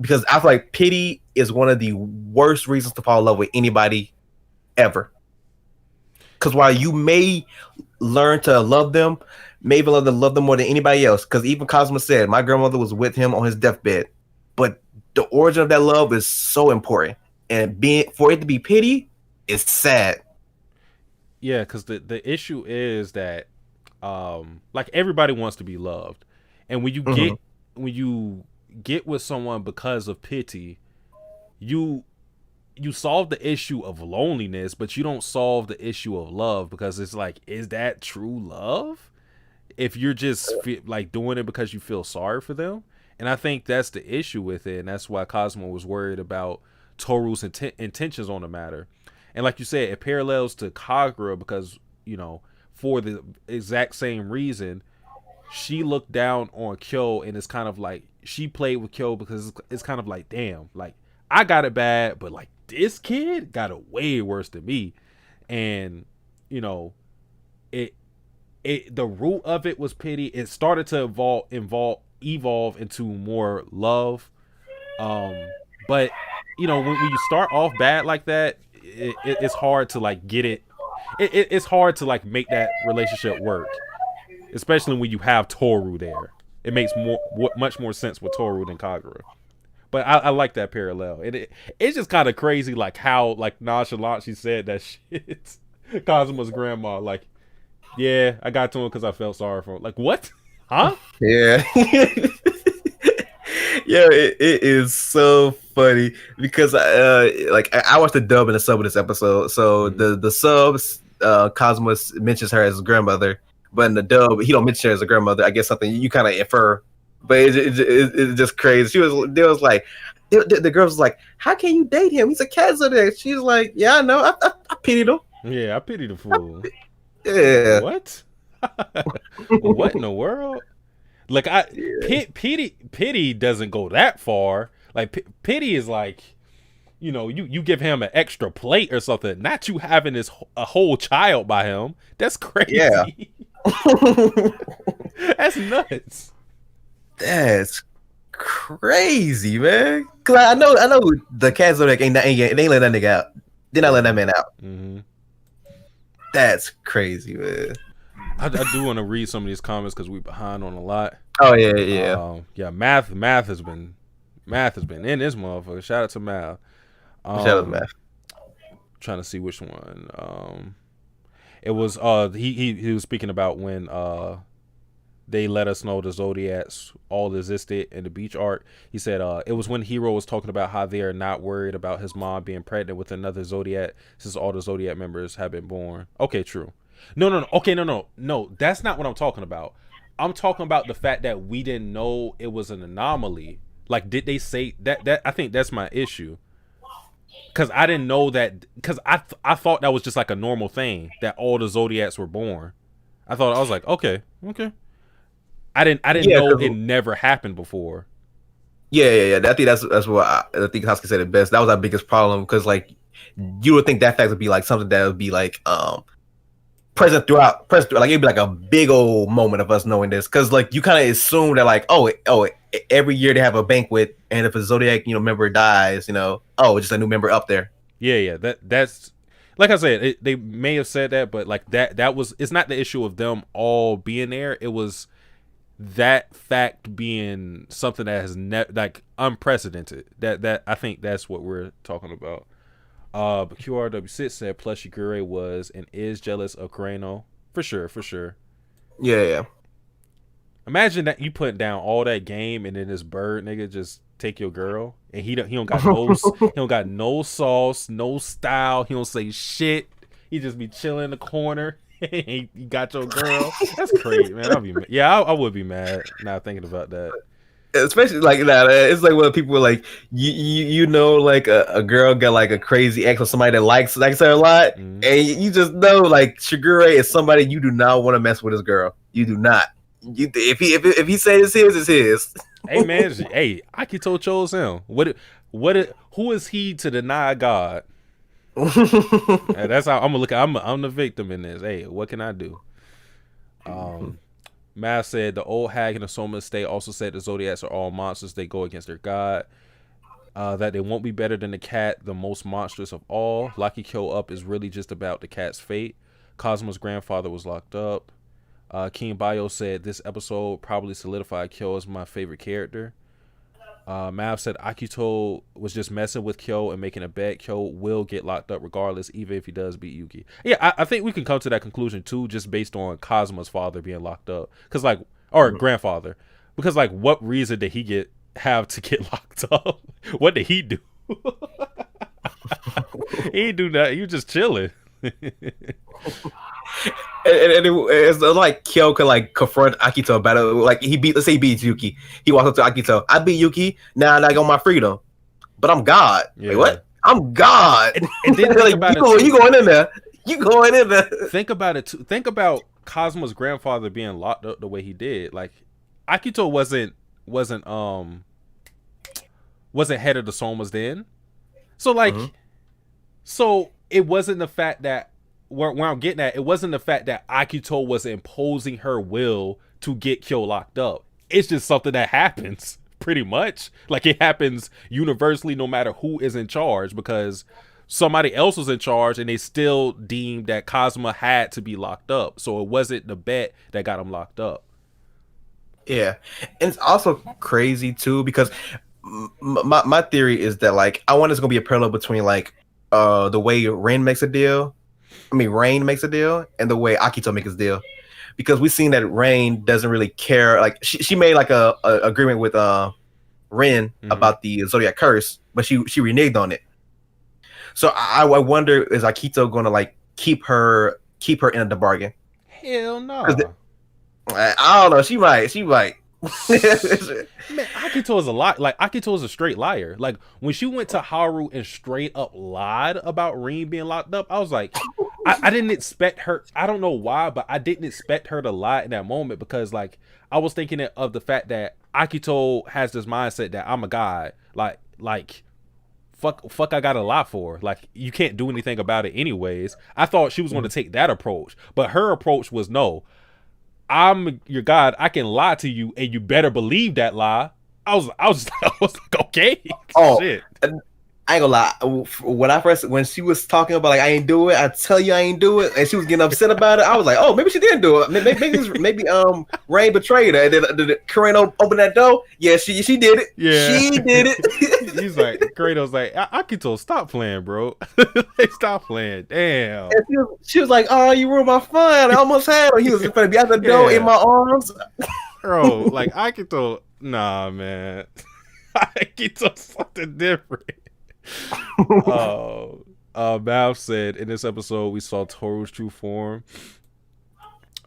because I feel like pity is one of the worst reasons to fall in love with anybody ever. Because while you may learn to love them, maybe love them more than anybody else. Because even Cosmo said, my grandmother was with him on his deathbed, but the origin of that love is so important, and for it to be pity is sad. Yeah, because the issue is that like everybody wants to be loved, and when you get with someone because of pity, you solve the issue of loneliness, but you don't solve the issue of love, because it's like, is that true love if you're just like doing it because you feel sorry for them? And I think that's the issue with it, and that's why Cosmo was worried about Toru's intentions on the matter. And like you said, it parallels to Kagura because, you know, for the exact same reason, she looked down on Kyo, and it's kind of like she played with Kyo because it's kind of like, damn, like I got it bad, but like this kid got it way worse than me. And, you know, the root of it was pity. It started to evolve into more love. But you know, when you start off bad like that, it's hard to like get it. It's hard to like make that relationship work, especially when you have Toru there. It makes much more sense with Toru than Kagura. But I like that parallel. It's just kind of crazy, like how like nonchalant she said that shit. Cosmo's grandma, like, yeah, I got to him because I felt sorry for him. Like, what? Huh? Yeah. Yeah, it is so funny because like I watched the dub and the sub of this episode. So the subs, Cosmos mentions her as his grandmother, but in the dub he don't mention her as a grandmother. I guess something you kind of infer, but it's just crazy. The girl was like, how can you date him? He's a Katsuya. She's like, yeah, I know. I pitied him. Yeah, I pity the fool. Yeah. What? What in the world? Like pity doesn't go that far. Like pity is like, you know, you give him an extra plate or something. Not you having a whole child by him. That's crazy. Yeah. That's nuts. That's crazy, man. Cause I know the Cat Zodiac ain't let that nigga out. They're not letting that man out. Mm-hmm. That's crazy, man. I do want to read some of these comments because we're behind on a lot. Oh yeah. Yeah. Math has been in this motherfucker. Shout out to Math. Shout out to Math. Trying to see which one. It was he was speaking about when they let us know the Zodiacs all existed in the beach arc. He said it was when Hero was talking about how they are not worried about his mom being pregnant with another Zodiac since all the Zodiac members have been born. Okay, true. No. Okay, no. That's not what I'm talking about. I'm talking about the fact that we didn't know it was an anomaly. Like, did they say that? I think that's my issue. Because I didn't know that. Because I thought that was just like a normal thing that all the Zodiacs were born. I was like, okay. I didn't know it never happened before. Yeah. I think that's what I think Husky said it best. That was our biggest problem because like you would think that fact would be like something that would be like present throughout, like it'd be like a big old moment of us knowing this, because like you kind of assume that like every year they have a banquet, and if a Zodiac member dies, just a new member up there. Yeah, that's like I said, they may have said that, but like that was, it's not the issue of them all being there. It was that fact being something that has like unprecedented. That I think that's what we're talking about. But QRW6 said plus Shigure was and is jealous of Kureno. For sure. Yeah. Imagine that you put down all that game and then this bird nigga just take your girl and he don't got no he don't got no sauce, no style. He don't say shit. He just be chilling in the corner. He got your girl. That's crazy, man. I would be mad now thinking about that. Especially like that, it's like when people were like, like a girl got like a crazy ex or somebody that likes her a lot, and you just know like Shigure is somebody you do not want to mess with his girl. You do not. If he said it's his, it's his. Hey man, Akito chose him. Who is he to deny God? That's how I'm gonna look at. I'm the victim in this. Hey, what can I do? Mav said the old hag in the Soma state also said the Zodiacs are all monsters. They go against their god. That they won't be better than the cat, the most monstrous of all. Lucky Kill Up is really just about the cat's fate. Cosmo's grandfather was locked up. King Bio said this episode probably solidified Kyo as my favorite character. Mav said Akito was just messing with Kyo and making a bet. Kyo will get locked up regardless, even if he does beat Yuki. Yeah, I think we can come to that conclusion too, just based on Cosmo's father being locked up, grandfather. Because like, what reason did he have to get locked up? What did he do? He didn't do nothing. He was just chilling. It's like Kyo could like confront Akito about it. Like let's say he beats Yuki. He walks up to Akito. I beat Yuki. Now I got my freedom, but I'm God. Yeah. Wait, what? I'm God. And then think about you going in there. You going in there. Think about it too. Think about Cosmo's grandfather being locked up the way he did. Like Akito wasn't head of the Somas then. So like, so it wasn't the fact that where I'm getting at, it wasn't the fact that Akito was imposing her will to get Kyo locked up. It's just something that happens pretty much. Like it happens universally no matter who is in charge, because somebody else was in charge and they still deemed that Cosmo had to be locked up. So it wasn't the bet that got him locked up. Yeah. And it's also crazy too, because my theory is that like I want it's gonna be a parallel between like the way Rain makes a deal and the way Akito makes a deal, because we've seen that Rain doesn't really care. Like she made like a agreement with Rin about the Zodiac curse, but she reneged on it. So I wonder, is Akito gonna like keep her in the bargain? Hell no. I don't know. She might. Man, Akito is a lot. Like Akito is a straight liar. Like when she went to Haru and straight up lied about Rin being locked up, I was like, I didn't expect her. I don't know why, but I didn't expect her to lie in that moment, because like I was thinking of the fact that Akito has this mindset that I'm a god. Like fuck, I gotta lie for. Like you can't do anything about it anyways. I thought she was going to take that approach, but her approach was no. I'm your god. I can lie to you, and you better believe that lie. I was like, okay. Oh, shit. I ain't gonna lie. When she was talking about like I ain't do it, I tell you I ain't do it, and she was getting upset about it, I was like, oh, maybe she didn't do it. Maybe Rain betrayed her. And then did Kureno open that door? Yeah, she did it. Yeah, she did it. He's like, Kureno's like, Akito, stop playing, bro. Stop playing. Damn. And she was like, oh, you ruined my fun. I almost had him. He was gonna be at the door in my arms. Bro, like Akito, nah, man. Akito's something different. Mav said in this episode we saw Toru's true form.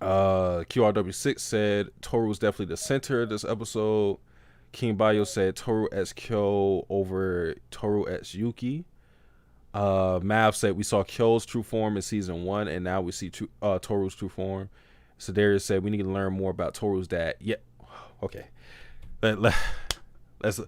QRW6 said Toru's definitely the center of this episode. King Bayo said Toru as Kyo over Toru as Yuki. Mav said we saw Kyo's true form in season 1, and now we see Toru's true form. Darius said we need to learn more about Toru's dad. Yeah, okay. Let's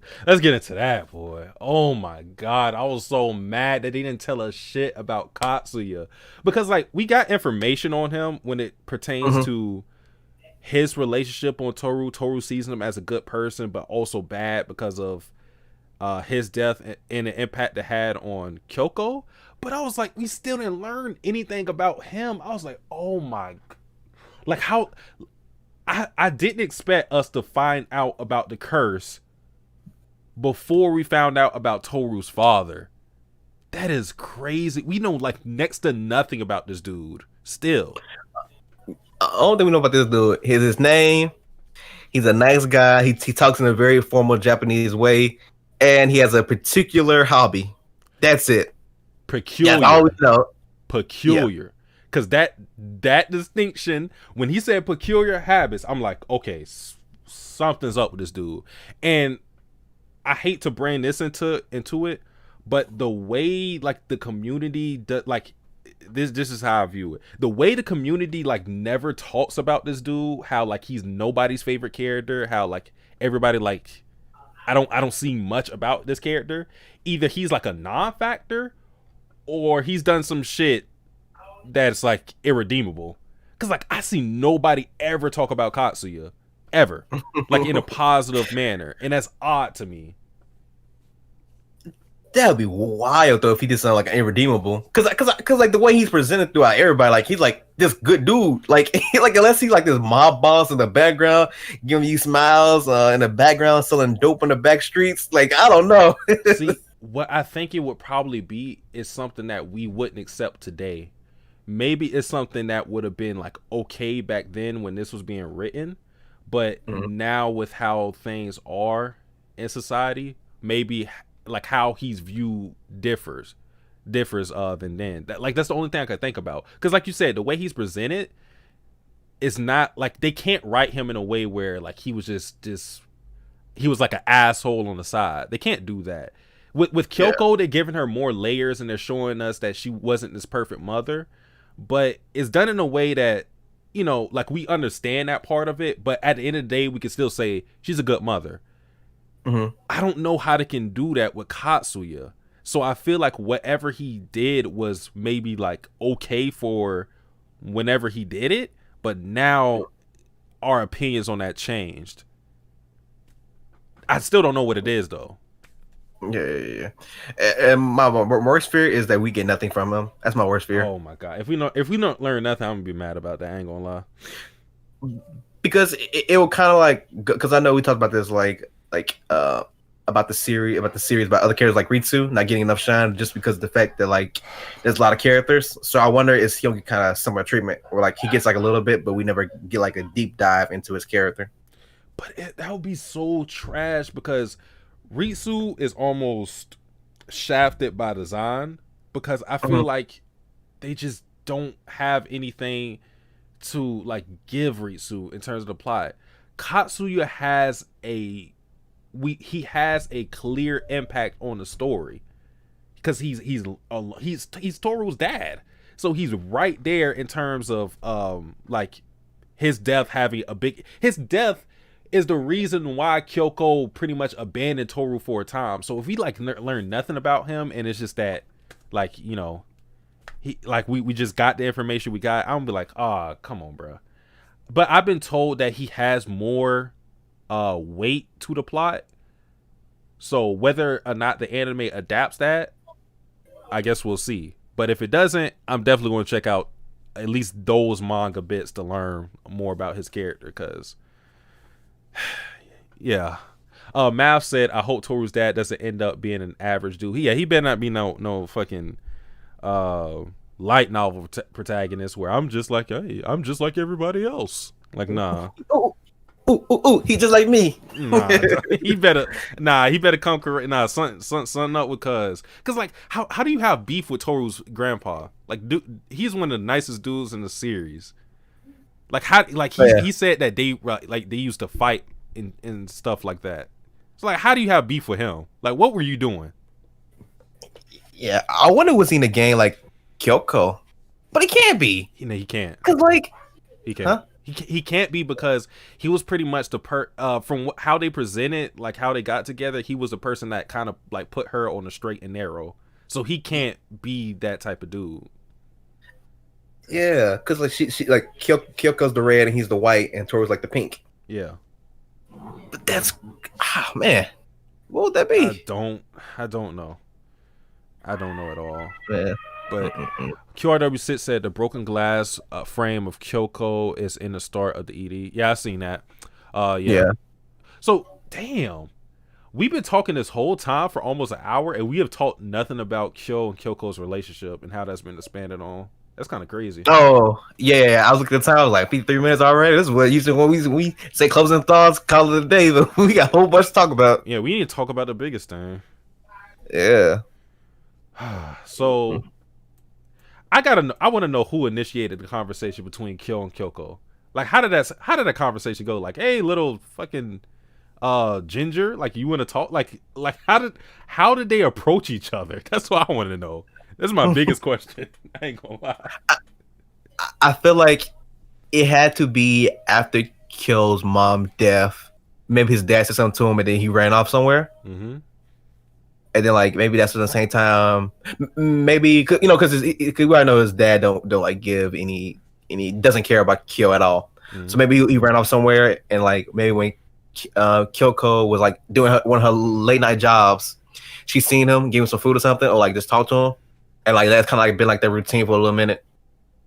get into that, boy. Oh my god, I was so mad that they didn't tell us shit about Katsuya, because like we got information on him when it pertains to his relationship on Toru. Toru sees him as a good person, but also bad because of his death and the impact it had on Kyoko. But I was like, we still didn't learn anything about him. I was like, oh my, like how I didn't expect us to find out about the curse before we found out about Toru's father. That is crazy. We know like next to nothing about this dude still. All that we know about this dude is his name. He's a nice guy. He talks in a very formal Japanese way, and he has a particular hobby. That's it. Peculiar. That's all we know. Peculiar. Because that distinction, when he said peculiar habits, I'm like, okay, something's up with this dude. And I hate to bring this into it, but the way like the community like this is how I view it. The way the community like never talks about this dude, how like he's nobody's favorite character, how like everybody like I don't see much about this character. Either he's like a non-factor or he's done some shit that's like irredeemable. Because like I see nobody ever talk about Katsuya ever, like in a positive manner, and that's odd to me. That would be wild though if he did something like irredeemable. Cause like the way he's presented throughout everybody, like he's like this good dude. Like like unless he's like this mob boss in the background, giving you smiles in the background, selling dope in the back streets. Like I don't know. See, what I think it would probably be is something that we wouldn't accept today. Maybe it's something that would have been like okay back then when this was being written, but now with how things are in society, maybe like how he's viewed differs than then. That's the only thing I could think about. Because like you said, the way he's presented is not like they can't write him in a way where like he was just he was like an asshole on the side. They can't do that. With Kyoko, they're giving her more layers and they're showing us that she wasn't this perfect mother, but it's done in a way that, you know, like we understand that part of it, but at the end of the day, we can still say she's a good mother. I don't know how they can do that with Katsuya. So I feel like whatever he did was maybe like okay for whenever he did it, but now our opinions on that changed. I still don't know what it is though. Yeah. And my worst fear is that we get nothing from him. That's my worst fear. Oh my god! If we don't learn nothing, I'm gonna be mad about that. I ain't gonna lie. Because it will kind of like, because I know we talked about this about the series about other characters like Ritsu not getting enough shine just because of the fact that like there's a lot of characters. So I wonder if he'll get kind of similar treatment where like he gets like a little bit, but we never get like a deep dive into his character. But that would be so trash because Ritsu is almost shafted by design because I feel like they just don't have anything to like give Ritsu in terms of the plot. Katsuya has he has a clear impact on the story because he's Toru's dad, so he's right there in terms of like his death having his death is the reason why Kyoko pretty much abandoned Toru for a time. So if we like learn nothing about him and it's just that like, you know, he like we just got the information we got, I'm gonna be like, come on, bro. But I've been told that he has more weight to the plot. So whether or not the anime adapts that, I guess we'll see. But if it doesn't, I'm definitely going to check out at least those manga bits to learn more about his character. Because, yeah. Mav said, I hope Toru's dad doesn't end up being an average dude. He better not be no fucking light novel protagonist where I'm just like everybody else. Like, nah. Ooh, he just like me. He better come correct. Something up with cuz like how do you have beef with Toru's grandpa? Like, dude, he's one of the nicest dudes in the series. Like he said that they used to fight and stuff like that. So like, how do you have beef with him? Like, what were you doing? Yeah, I wonder was he in the game like Kyoko, but he can't be. He can't. Cause like he can't. Huh? He can't be because he was pretty much the from how they presented, like how they got together. He was the person that kind of like put her on the straight and narrow. So he can't be that type of dude. Yeah, because like she like Kyoko's the red and he's the white, and Toru's like the pink. Yeah, but that's man, what would that be? I don't know. I don't know at all. Yeah. But QRW6 said the broken glass frame of Kyoko is in the start of the ED. Yeah, I seen that. Yeah. So, damn. We've been talking this whole time for almost an hour, and we have talked nothing about Kyo and Kyoko's relationship and how that's been expanded on. That's kind of crazy. Oh, yeah. I was looking at the time. I was like, 53 minutes already. This is what usually when we say closing thoughts, call it a day. But we got a whole bunch to talk about. Yeah, we need to talk about the biggest thing. Yeah. So... I want to know who initiated the conversation between Kyo and Kyoko. Like, how did that conversation go? Like, hey, little fucking ginger, like you want to talk? Like how did they approach each other? That's what I want to know. This is my biggest question. I ain't gonna lie. I feel like it had to be after Kyo's mom death. Maybe his dad said something to him, and then he ran off somewhere. Mm-hmm. And then, like, maybe that's at the same time. Maybe because we already know his dad don't like give any he doesn't care about Kyo at all. So maybe he ran off somewhere, and like maybe when Kyoko was like doing one of her late night jobs, she seen him, gave him some food or something, or like just talked to him, and like that's kind of like been like their routine for a little minute.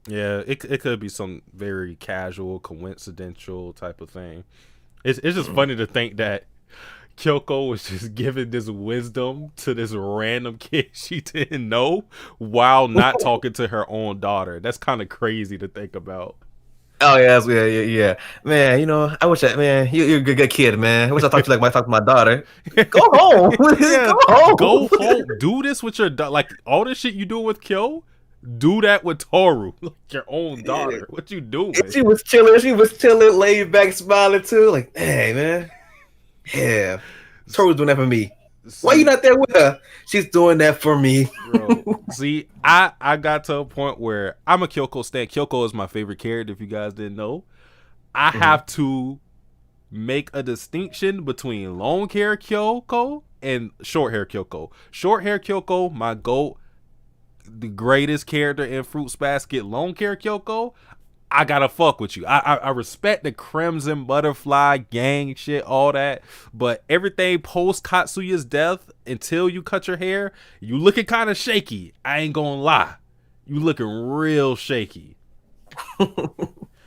Yeah, it could be some very casual, coincidental type of thing. It's just funny to think that Kyoko was just giving this wisdom to this random kid she didn't know while not talking to her own daughter. That's kind of crazy to think about. Oh yeah. Man, you know, I wish that you're a good kid, man. I wish I talked to you like when I talk to my daughter. Go home. Yeah, Go home. go home. Do this with your like all this shit you do with Kyo. Do that with Toru, like your own daughter. What you doing? And she was chilling, laid back, smiling too. Like, hey man, yeah. Toru's doing that for me. Why you not there with her? She's doing that for me. Bro, see, I got to a point where I'm a Kyoko stan. Kyoko is my favorite character, if you guys didn't know. I have to make a distinction between long hair Kyoko and short hair Kyoko. Short hair Kyoko, my GOAT, the greatest character in Fruits Basket. Long hair Kyoko, I gotta fuck with you. I respect the Crimson Butterfly gang shit, all that, but everything post Katsuya's death until you cut your hair, you looking kind of shaky. I ain't gonna lie, you looking real shaky.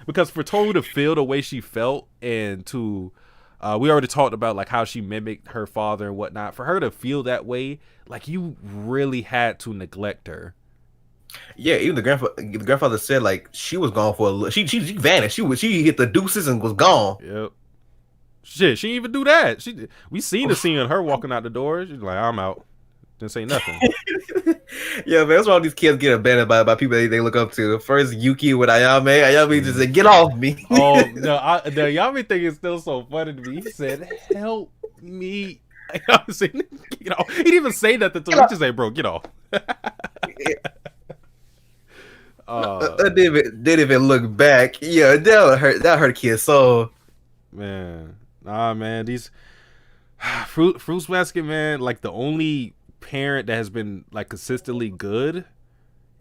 Because for Toru to feel the way she felt, and to we already talked about like how she mimicked her father and whatnot. For her to feel that way, like you really had to neglect her. Yeah, even the grandfather said like she was gone for a little. She vanished. She hit the deuces and was gone. Yep. Shit, she didn't even do that. We seen the scene of her walking out the door. She's like, I'm out. Didn't say nothing. Yeah, man, that's why all these kids get abandoned by people they look up to. First Yuki with Ayame. Ayame just said, "Get off me." Oh no, the Ayame thing is still so funny to me. He said, "Help me." I was saying, you know, he didn't even say nothing to him. He just say, "Bro, get off." Didn't even look back. Yeah, that hurt a kid's soul. Man, man, these Fruits Basket, man, like the only parent that has been like consistently good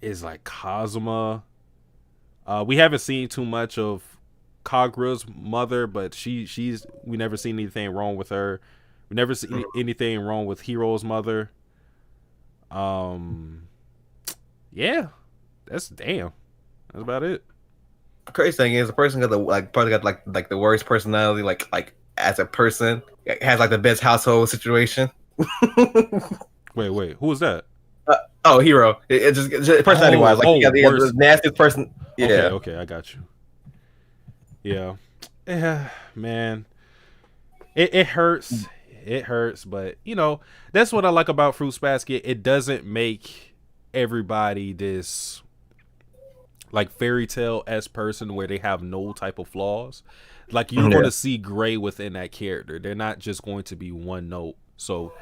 is like Kazuma. We haven't seen too much of Kagura's mother, but she's we never seen anything wrong with her. We never seen anything wrong with Hiro's mother. Yeah. That's about it. The crazy thing is, the person got probably got like the worst personality, like as a person, has like the best household situation. Wait, who was that? Hero. It just personality wise, like he got the nastiest person. Yeah. Okay, I got you. Yeah, man. It hurts. It hurts, but you know that's what I like about Fruits Basket. It doesn't make everybody this like fairy tale-esque person where they have no type of flaws. Like you're going to see gray within that character. They're not just going to be one note. So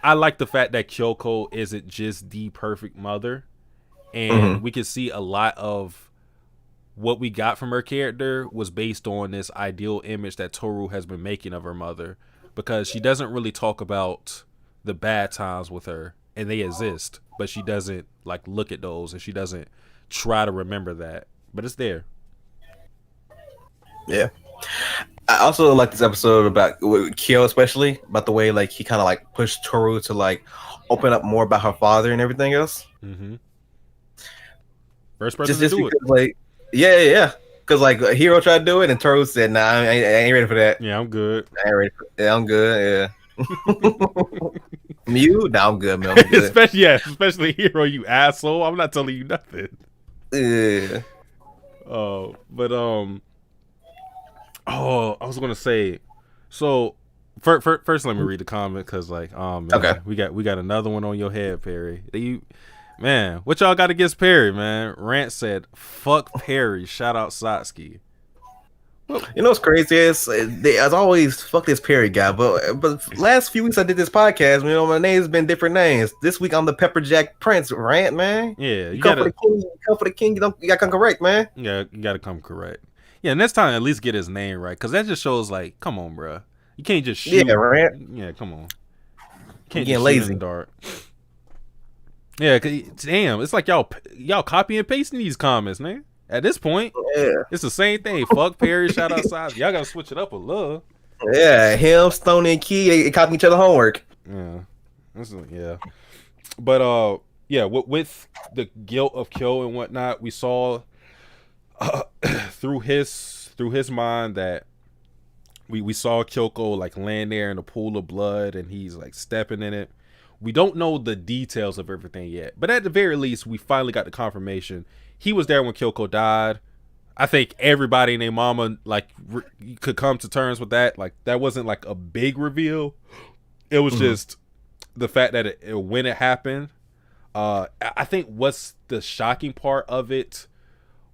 I like the fact that Kyoko isn't just the perfect mother, and we can see a lot of what we got from her character was based on this ideal image that Toru has been making of her mother, because she doesn't really talk about the bad times with her, and they exist, but she doesn't like look at those, and she doesn't try to remember that, but it's there. Yeah. I also like this episode about Kyo, especially about the way like he kind of like pushed Toru to like open up more about her father and everything else. First person to do it. Like, yeah. Because like Hero tried to do it, and Toru said, "Nah, I ain't ready for that." Yeah, I'm good. I ain't ready. I'm good. Yeah. Mew? Nah, I'm good, man. I'm good. especially Hero, you asshole. I'm not telling you nothing. Yeah. I was gonna say, so first let me read the comment, because like, man, okay, we got another one on your head, Perry. Man, what y'all got against Perry, man? Rant said, "Fuck Perry." Shout out Satsuki. You know what's crazy is as always, fuck this Perry guy. But last few weeks I did this podcast. You know, my name's been different names. This week I'm the Pepperjack Prince. Rant, man. Yeah, you come for the king. You gotta come correct, man. Yeah, you gotta come correct. Yeah, next time at least get his name right, because that just shows like, come on, bro. You can't just shoot. Yeah, Rant. Yeah, come on. You can't get lazy. In the dark. Yeah, 'cause, damn, it's like y'all copy and pasting these comments, man. At this point, Yeah, it's the same thing. Fuck Perry, shout out Size. Y'all gotta switch it up a little. yeah. Him, Stone, and Key, they copying each other homework. Yeah, yeah. But yeah, with the guilt of Kyo and whatnot, we saw through his mind that we saw Kyoko like laying there in a pool of blood, and he's like stepping in it. We don't know the details of everything yet, but at the very least, we finally got the confirmation he was there when Kyoko died. I think everybody and their mama like could come to terms with that. Like that wasn't like a big reveal. It was just the fact that when it happened. I think what's the shocking part of it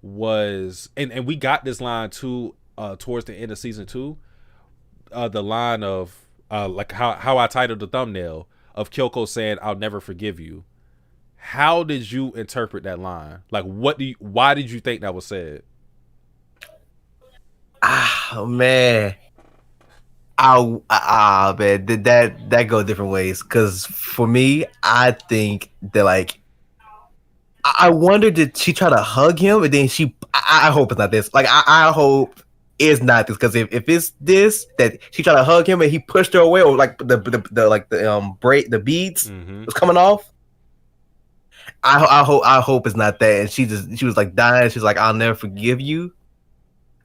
was, and we got this line too towards the end of season 2. The line of like how I titled the thumbnail of Kyoko saying, "I'll never forgive you." How did you interpret that line? Like, why did you think that was said? Oh man, man, that go different ways. Because for me, I think that like I wonder, did she try to hug him and then I hope it's not this. Like I hope it's not this, because if it's this, that she tried to hug him and he pushed her away, or like the beads was coming off. I hope it's not that. And she was like dying. She's like, "I'll never forgive you."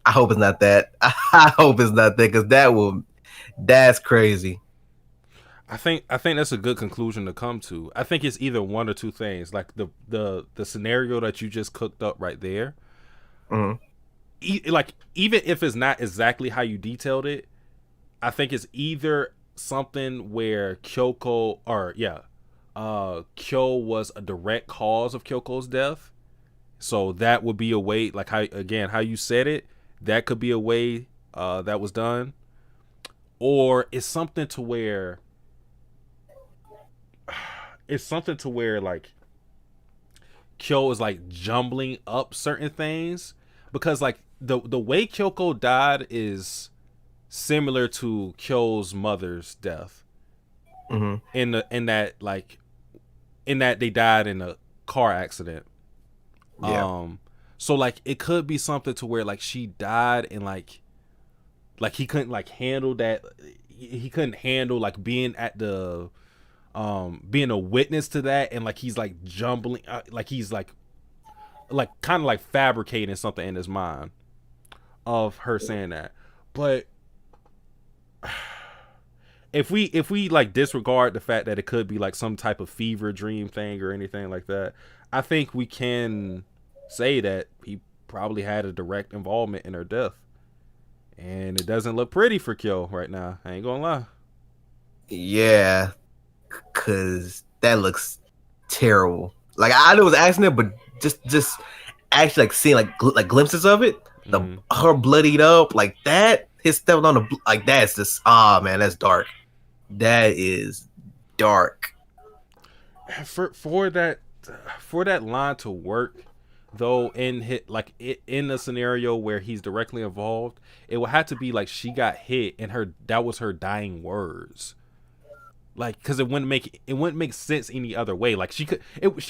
I hope it's not that. I hope it's not that, because that's crazy. I think that's a good conclusion to come to. I think it's either one or two things. Like the scenario that you just cooked up right there. Like even if it's not exactly how you detailed it, I think it's either something where Kyo was a direct cause of Kyoko's death. So that would be a way, like how you said it, that could be a way that was done. Or it's something to where like Kyo is like jumbling up certain things, because like the way Kyoko died is similar to Kyo's mother's death. In that they died in a car accident. Yeah. So like it could be something to where like she died and like he couldn't like handle that. He couldn't handle like being at the being a witness to that, and like he's like jumbling, like he's like kind of like fabricating something in his mind of her saying that. But if we like disregard the fact that it could be like some type of fever dream thing or anything like that, I think we can say that he probably had a direct involvement in her death, and it doesn't look pretty for Kyo right now. I ain't gonna lie. Yeah, because that looks terrible. Like I knew it was an accident, but just actually like seeing like glimpses of it, her bloodied up like that, his stepping on the like that's just man, that's dark. That is dark. For that line to work, though, in a scenario where he's directly involved, it would have to be like she got hit and that was her dying words. Like, because it wouldn't make sense any other way. Like she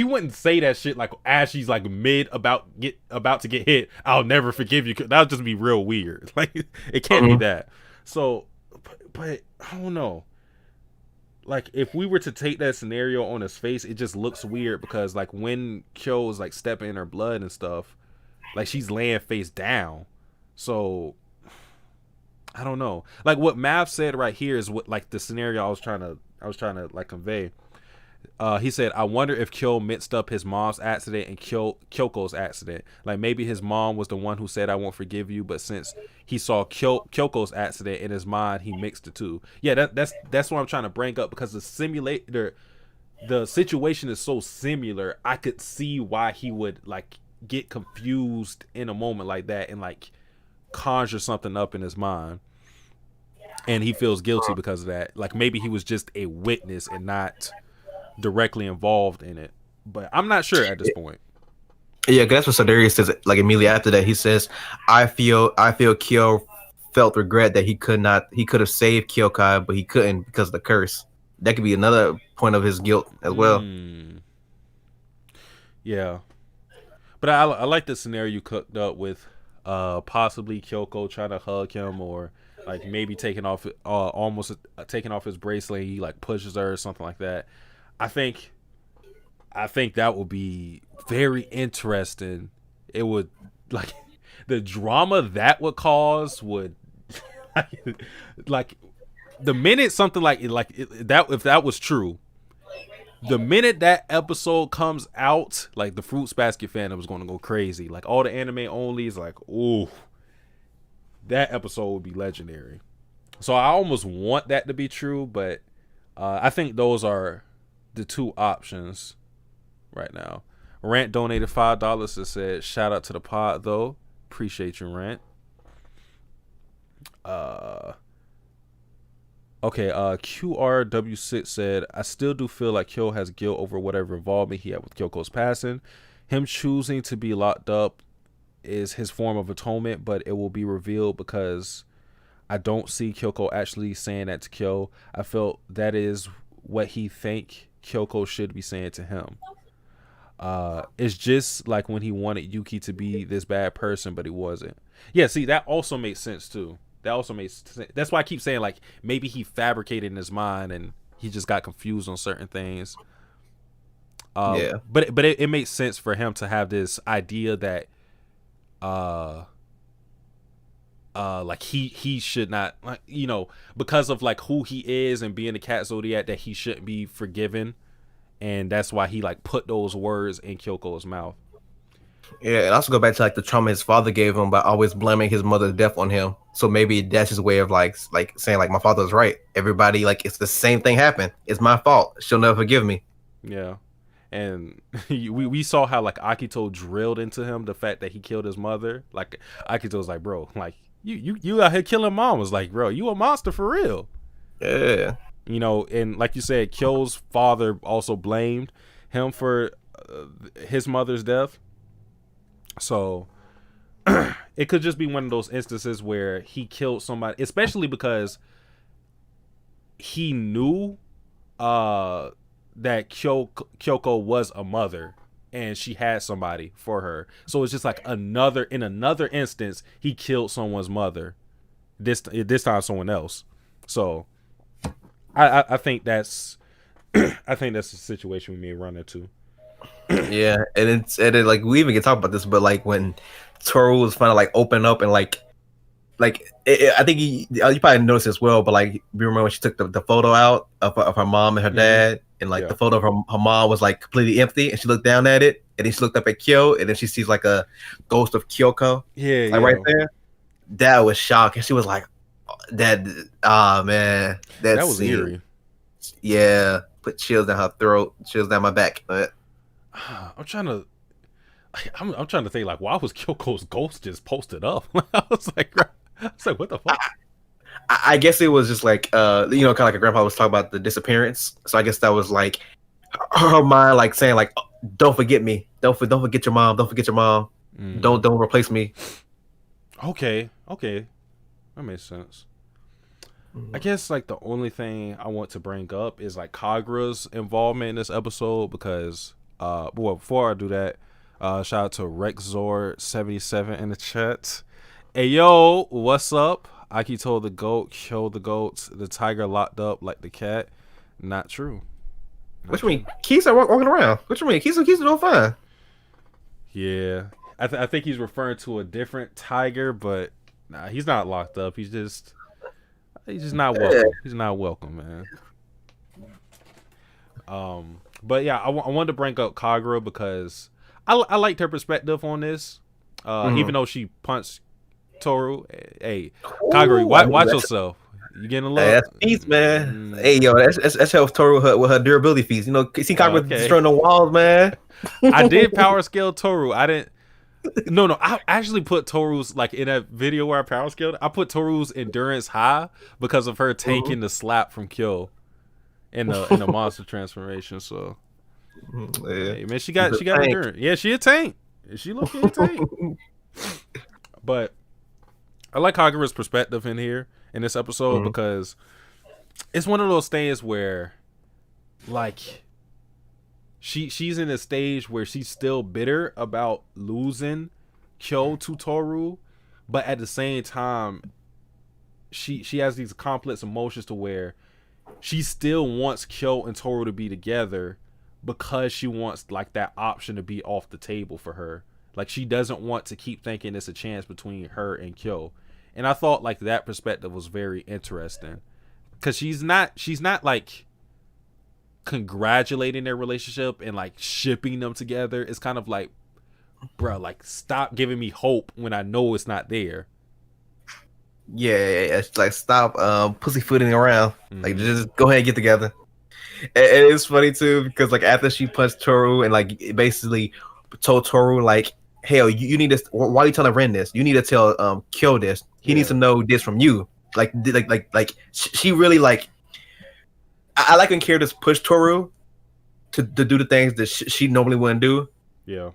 wouldn't say that shit like as she's like about to get hit. "I'll never forgive you." That would just be real weird. Like it can't be that. So, but I don't know. Like if we were to take that scenario on his face, it just looks weird, because like when Kyo is like stepping in her blood and stuff, like she's laying face down. So I don't know. Like what Mav said right here is what like the scenario I was trying to like convey. He said, "I wonder if Kyo mixed up his mom's accident and Kyoko's accident. Like maybe his mom was the one who said 'I won't forgive you,' but since he saw Kyoko's accident in his mind, he mixed the two." Yeah, that's what I'm trying to bring up, because the situation is so similar. I could see why he would like get confused in a moment like that and like conjure something up in his mind, and he feels guilty because of that. Like maybe he was just a witness and not directly involved in it, but I'm not sure at this point. Yeah, that's what Sadarius says. Like immediately after that, he says, I feel Kyo felt regret that he could have saved Kyokai, but he couldn't because of the curse." That could be another point of his guilt as well. Yeah, But I like the scenario you cooked up with possibly Kyoko trying to hug him, or like maybe taking off almost taking off his bracelet. He like pushes her or something like that. I think that would be very interesting. It would like the drama that would cause would like the minute something that if that was true. The minute that episode comes out, like the Fruits Basket fandom was going to go crazy. Like all the anime onlys, like, ooh, that episode would be legendary. So I almost want that to be true, but I think those are the two options right now. Rant donated $5 and said, "Shout out to the pod though, appreciate you, Rant." Okay, QRW6 said, "I still do feel like Kyo has guilt over whatever involvement he had with Kyoko's passing. Him choosing to be locked up is his form of atonement, but it will be revealed because I don't see Kyoko actually saying that to Kyo. I felt that is what he think Kyoko should be saying to him. It's just like when he wanted Yuki to be this bad person, but he wasn't." Yeah, see, that also makes sense too. That also makes sense. That's why I keep saying like maybe he fabricated in his mind and he just got confused on certain things. But it makes sense for him to have this idea that like he should not, like, you know, because of like who he is and being the cat zodiac, that he shouldn't be forgiven, and that's why he like put those words in Kyoko's mouth. Yeah, and also go back to like the trauma his father gave him by always blaming his mother's death on him. So maybe that's his way of like saying like my father was right. Everybody, like, it's the same thing happened. It's my fault. She'll never forgive me. Yeah. And we saw how like Akito drilled into him the fact that he killed his mother. Like Akito was like, bro, like you out here killing mom. Was like, bro, you a monster for real. Yeah. You know, and like you said, Kyo's father also blamed him for his mother's death. So it could just be one of those instances where he killed somebody, especially because he knew that Kyoko was a mother and she had somebody for her. So it's just like in another instance, he killed someone's mother. This time someone else. So I think that's I think that's the situation we may run into. Yeah, and it like we even can talk about this, but like when Toru was finally like open up and like I think you probably noticed as well, but like you remember when she took the photo out of her mom and her dad, and like the photo of her mom was like completely empty, and she looked down at it, and then she looked up at Kyo, and then she sees like a ghost of Kyoko, right there. That was shocking. She was like, "That, man, that was eerie." Yeah, put chills down her throat, chills down my back. I'm trying to think like, why was Kyoko's ghost just posted up? I was like, what the fuck? I guess it was just like you know, kind of like a grandpa was talking about the disappearance. So I guess that was like her mind, like saying like, don't forget me, don't forget your mom, don't forget your mom, don't replace me. Okay, that makes sense. I guess like the only thing I want to bring up is like Kagura's involvement in this episode, because well, before I do that, shout out to Rexzord77 in the chat. Hey yo, what's up? Akito the goat killed the goats, the tiger locked up like the cat. Not true. What you mean? Keys are walking around. What you mean? Keys are doing fine. Yeah, I think he's referring to a different tiger, but nah, he's not locked up. He's just not welcome. He's not welcome, man. But yeah, I wanted to bring up Kagura because I liked her perspective on this. Even though she punched Toru. Hey, Kagura, watch yourself. You getting a look? Hey, that's feats, man. Hey, yo, that's helps Toru with her durability feats. You know, see Kagura destroying the walls, man. I did power scale Toru. I didn't. No. I actually put Toru's, like in that video where I power scaled, I put Toru's endurance high because of her taking the slap from Kyo in the monster transformation. So, hey, man, she got endurance. Yeah, she a tank. She looking a tank. But I like Kagura's perspective in here in this episode because it's one of those things where, like, she's in a stage where she's still bitter about losing Kyo to Toru, but at the same time, she has these complex emotions to where she still wants Kyo and Toru to be together because she wants like that option to be off the table for her. Like she doesn't want to keep thinking it's a chance between her and Kyo. And I thought like that perspective was very interesting because she's not like congratulating their relationship and like shipping them together. It's kind of like, bro, like stop giving me hope when I know it's not there. Yeah, it's like stop pussyfooting around. Like just go ahead and get together. And it's funny too because like after she punched Toru and like basically told Toru like, hell, you need to. Why are you telling Ren this? You need to tell Kyo this. He needs to know this from you. Like she really like. I like when characters push Toru to do the things that she normally wouldn't do. Yeah.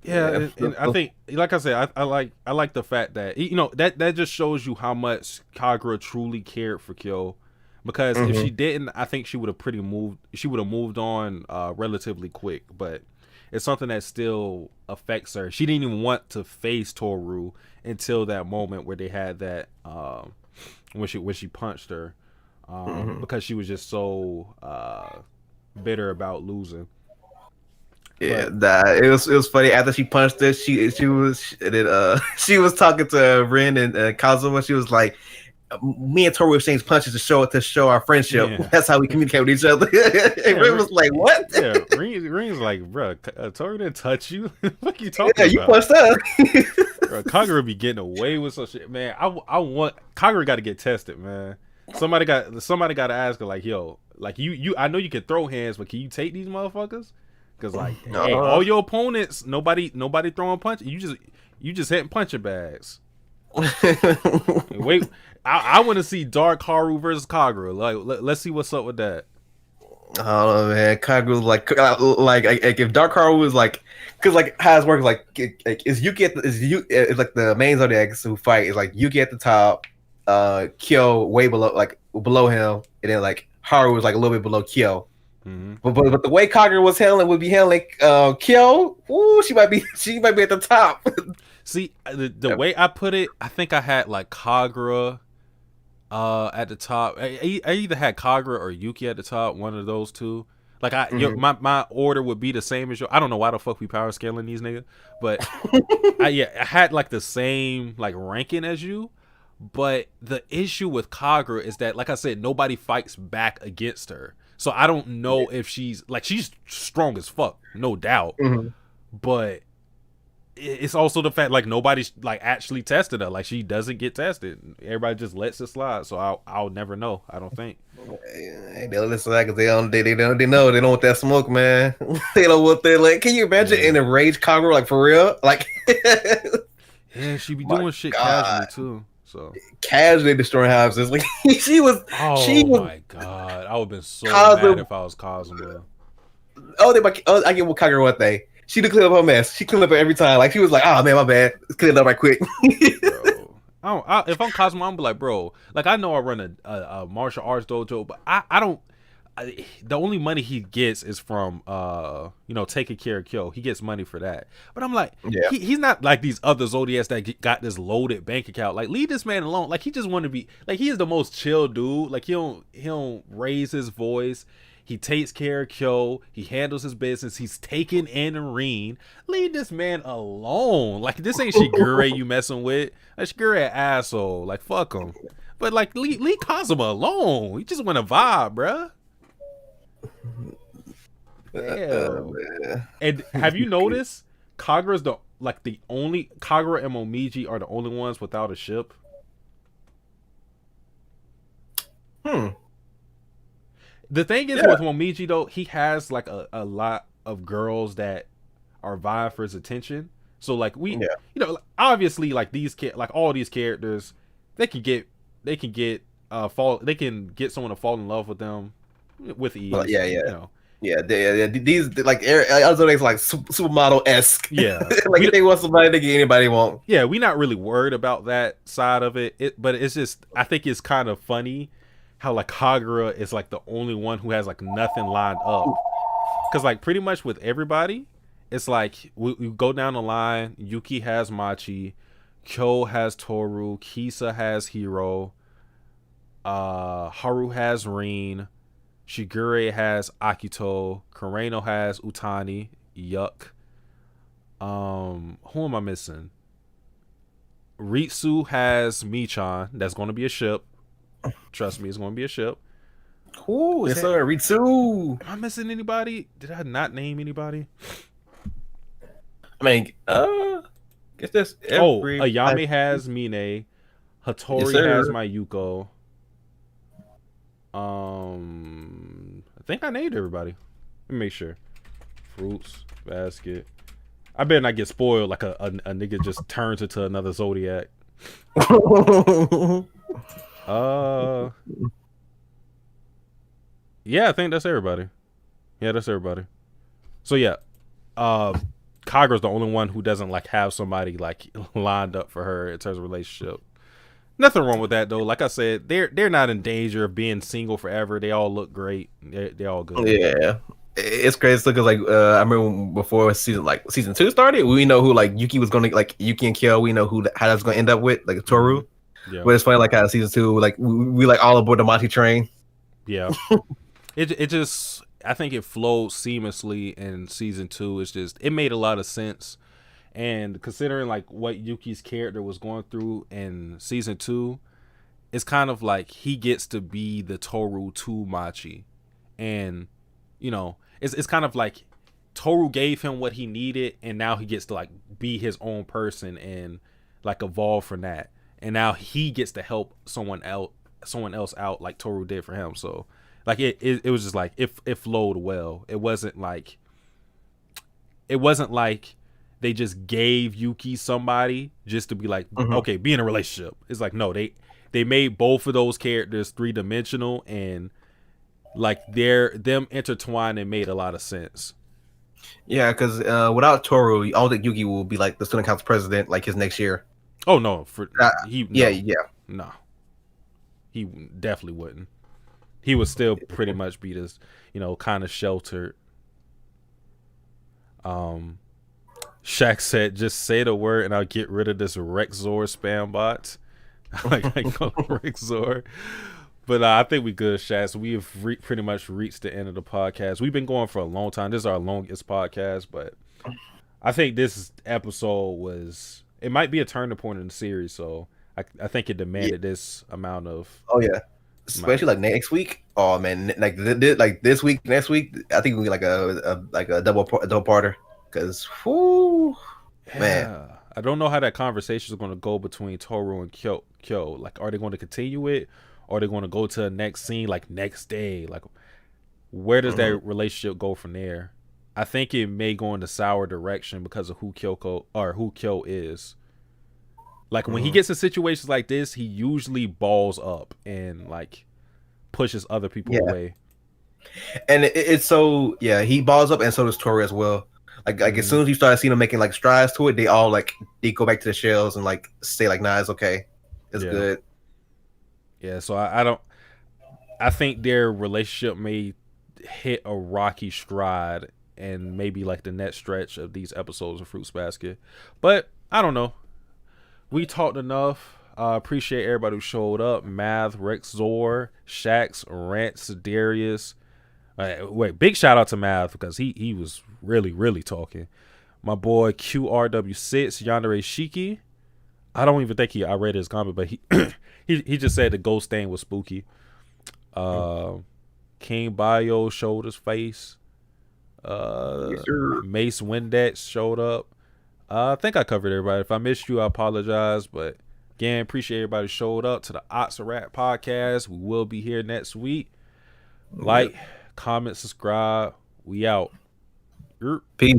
Yeah, and I think, like I said, I like the fact that that just shows you how much Kagura truly cared for Kyo, because if she didn't, I think she would have moved on relatively quick. But it's something that still affects her. She didn't even want to face Toru until that moment where they had that when she punched her, because she was just so bitter about losing. Yeah, it was funny. After she punched her, she was talking to Rin and Kazuma. She was like, "Me and Toru exchanged punches to show our friendship. Yeah. That's how we communicate with each other." And Rin was like, "What?" Yeah, Rin's like, bro, Toru didn't touch you. What are you talking about? Yeah, you punched her. Bro, Kagura be getting away with some shit, man. I want Kagura got to get tested, man. Somebody got to ask her like, yo, like you. I know you can throw hands, but can you take these motherfuckers? Because like, hey, all your opponents, nobody throwing punches. You just hitting punching bags. Wait, I want to see Dark Haru versus Kagura. Like, let's see what's up with that. Oh man, Kagura's like if Dark Haru was like, because like how it works is it's like the main Zodiacs who fight is like Yuki at the top, Kyo way below him, and then like Haru was like a little bit below Kyo. But the way Kagura was would be handling Kyo, ooh, she might be at the top. See, the way I put it, I think I had like Kagura at the top. I either had Kagura or Yuki at the top, one of those two. Like my order would be the same as your. I don't know why the fuck we power scaling these niggas, but I had like the same like ranking as you. But the issue with Kagura is that, like I said, nobody fights back against her. So I don't know if she's strong as fuck, no doubt. But it's also the fact like nobody's like actually tested her. Like she doesn't get tested. Everybody just lets it slide. So I'll never know. I don't think. They'll listen to that because they don't want that smoke, man. They don't want that. Like, can you imagine in a rage Kagura like for real? Like, yeah, she be doing shit casually too. So casually destroying houses. Like she was. My god, I would have been so mad if I was Kazuma. I get what Kagura one thing. She did clean up her mess. She cleaned up every time. Like she was like, "Oh man, my bad. Let's clean it up right quick." Bro, if I'm Kazuma, I'm be like, bro. Like I know I run a martial arts dojo, but I don't. The only money he gets is from taking care of Kyo. He gets money for that. But I'm like, he's not like these other Zodiacs that got this loaded bank account. Like, leave this man alone. Like, he just want to be like, he is the most chill dude. Like, he don't raise his voice. He takes care of Kyo. He handles his business. He's taking in Rin. Leave this man alone. Like, this ain't Shigure you messing with. Like, Shigure an asshole. Like, fuck him. But like, leave Kazuma alone. He just want to vibe, bruh. And have you noticed Kagura's the only Kagura and Momiji are the only ones without a ship? The thing is with Momiji though, he has like a lot of girls that are vying for his attention. So like obviously like all these characters, they can get someone to fall in love with them with ease. These like Zodiac's like supermodel-esque. Yeah. Like if they want somebody, they get anybody want. Yeah, we're not really worried about that side of it. But it's just, I think it's kind of funny how like Kagura is like the only one who has like nothing lined up. Cause like pretty much with everybody, it's like we go down the line. Yuki has Machi, Kyo has Toru, Kisa has Hiro, Haru has Rin, Shigure has Akito, Kureno has Utani. Yuck. Who am I missing? Ritsu has Michan. That's going to be a ship. Trust me, it's going to be a ship. Cool. Yes, sir. Ritsu. Am I missing anybody? Did I not name anybody? I mean, guess this. Ayame has Mine. Hattori has Mayuko. I think I named everybody. Let me make sure. Fruits basket. I better not get spoiled like a nigga just turns into another Zodiac. Yeah, I think that's everybody. Yeah, that's everybody. So yeah, Kagura's the only one who doesn't like have somebody like lined up for her in terms of relationship. Nothing wrong with that though. Like I said, they're not in danger of being single forever. They all look great. They're all good. Yeah. It's crazy because like I remember before season 2 started, we know who like Yuki was gonna like Yuki and Kyo. We know how that's gonna end up with like Toru. Yeah. But it's funny like how season 2 like we like all aboard the Machi train. Yeah. it just I think it flowed seamlessly in season 2. It's just it made a lot of sense, and considering like what Yuki's character was going through in season 2, it's kind of like he gets to be the Toru to Machi, and you know. It's kind of like Toru gave him what he needed, and now he gets to like be his own person and like evolve from that. And now he gets to help someone else out like Toru did for him. So like it was just like it flowed well. It wasn't like they just gave Yuki somebody just to be like, okay, be in a relationship. It's like no, they made both of those characters 3-dimensional, and like them intertwined and made a lot of sense. Yeah, because without Toru, I don't think Yuki will be like the student council president like his next year. Oh no, No, he definitely wouldn't. He would still pretty much be this, kind of sheltered. Shaq said, "Just say the word and I'll get rid of this Rexor spam bot." Like I call him Rexor. But I think we good, Shaq. So we have pretty much reached the end of the podcast. We've been going for a long time. This is our longest podcast, but I think this episode it might be a turning point in the series. So I think it demanded this amount of. Oh yeah, especially like next week. Oh man, like this week, next week. I think we'll be like a double parter because man. I don't know how that conversation is going to go between Toru and Kyo. Like, are they going to continue it? Or they're going to go to the next scene, like next day. Like, where does that relationship go from there? I think it may go in a sour direction because of who Kyo is. Like when he gets in situations like this, he usually balls up and like pushes other people away. And it's so he balls up, and so does Tori as well. Like as soon as you start seeing them making like strides to it, they all like they go back to the shells and like say like, nah, it's okay, it's good. Yeah, so I think their relationship may hit a rocky stride and maybe like the next stretch of these episodes of Fruits Basket. But I don't know. We talked enough. Appreciate everybody who showed up. Math, Rex Zor, Shax, Rants, Darius. Big shout out to Math because he was really, really talking. My boy QRW6, Yandere Shiki. I don't even think I read his comment, but he just said the ghost thing was spooky. King Bio showed his face. Mace Windex showed up. I think I covered everybody. If I missed you, I apologize. But again, appreciate everybody who showed up to the Rat podcast. We will be here next week. Like, comment, subscribe. We out. Peace.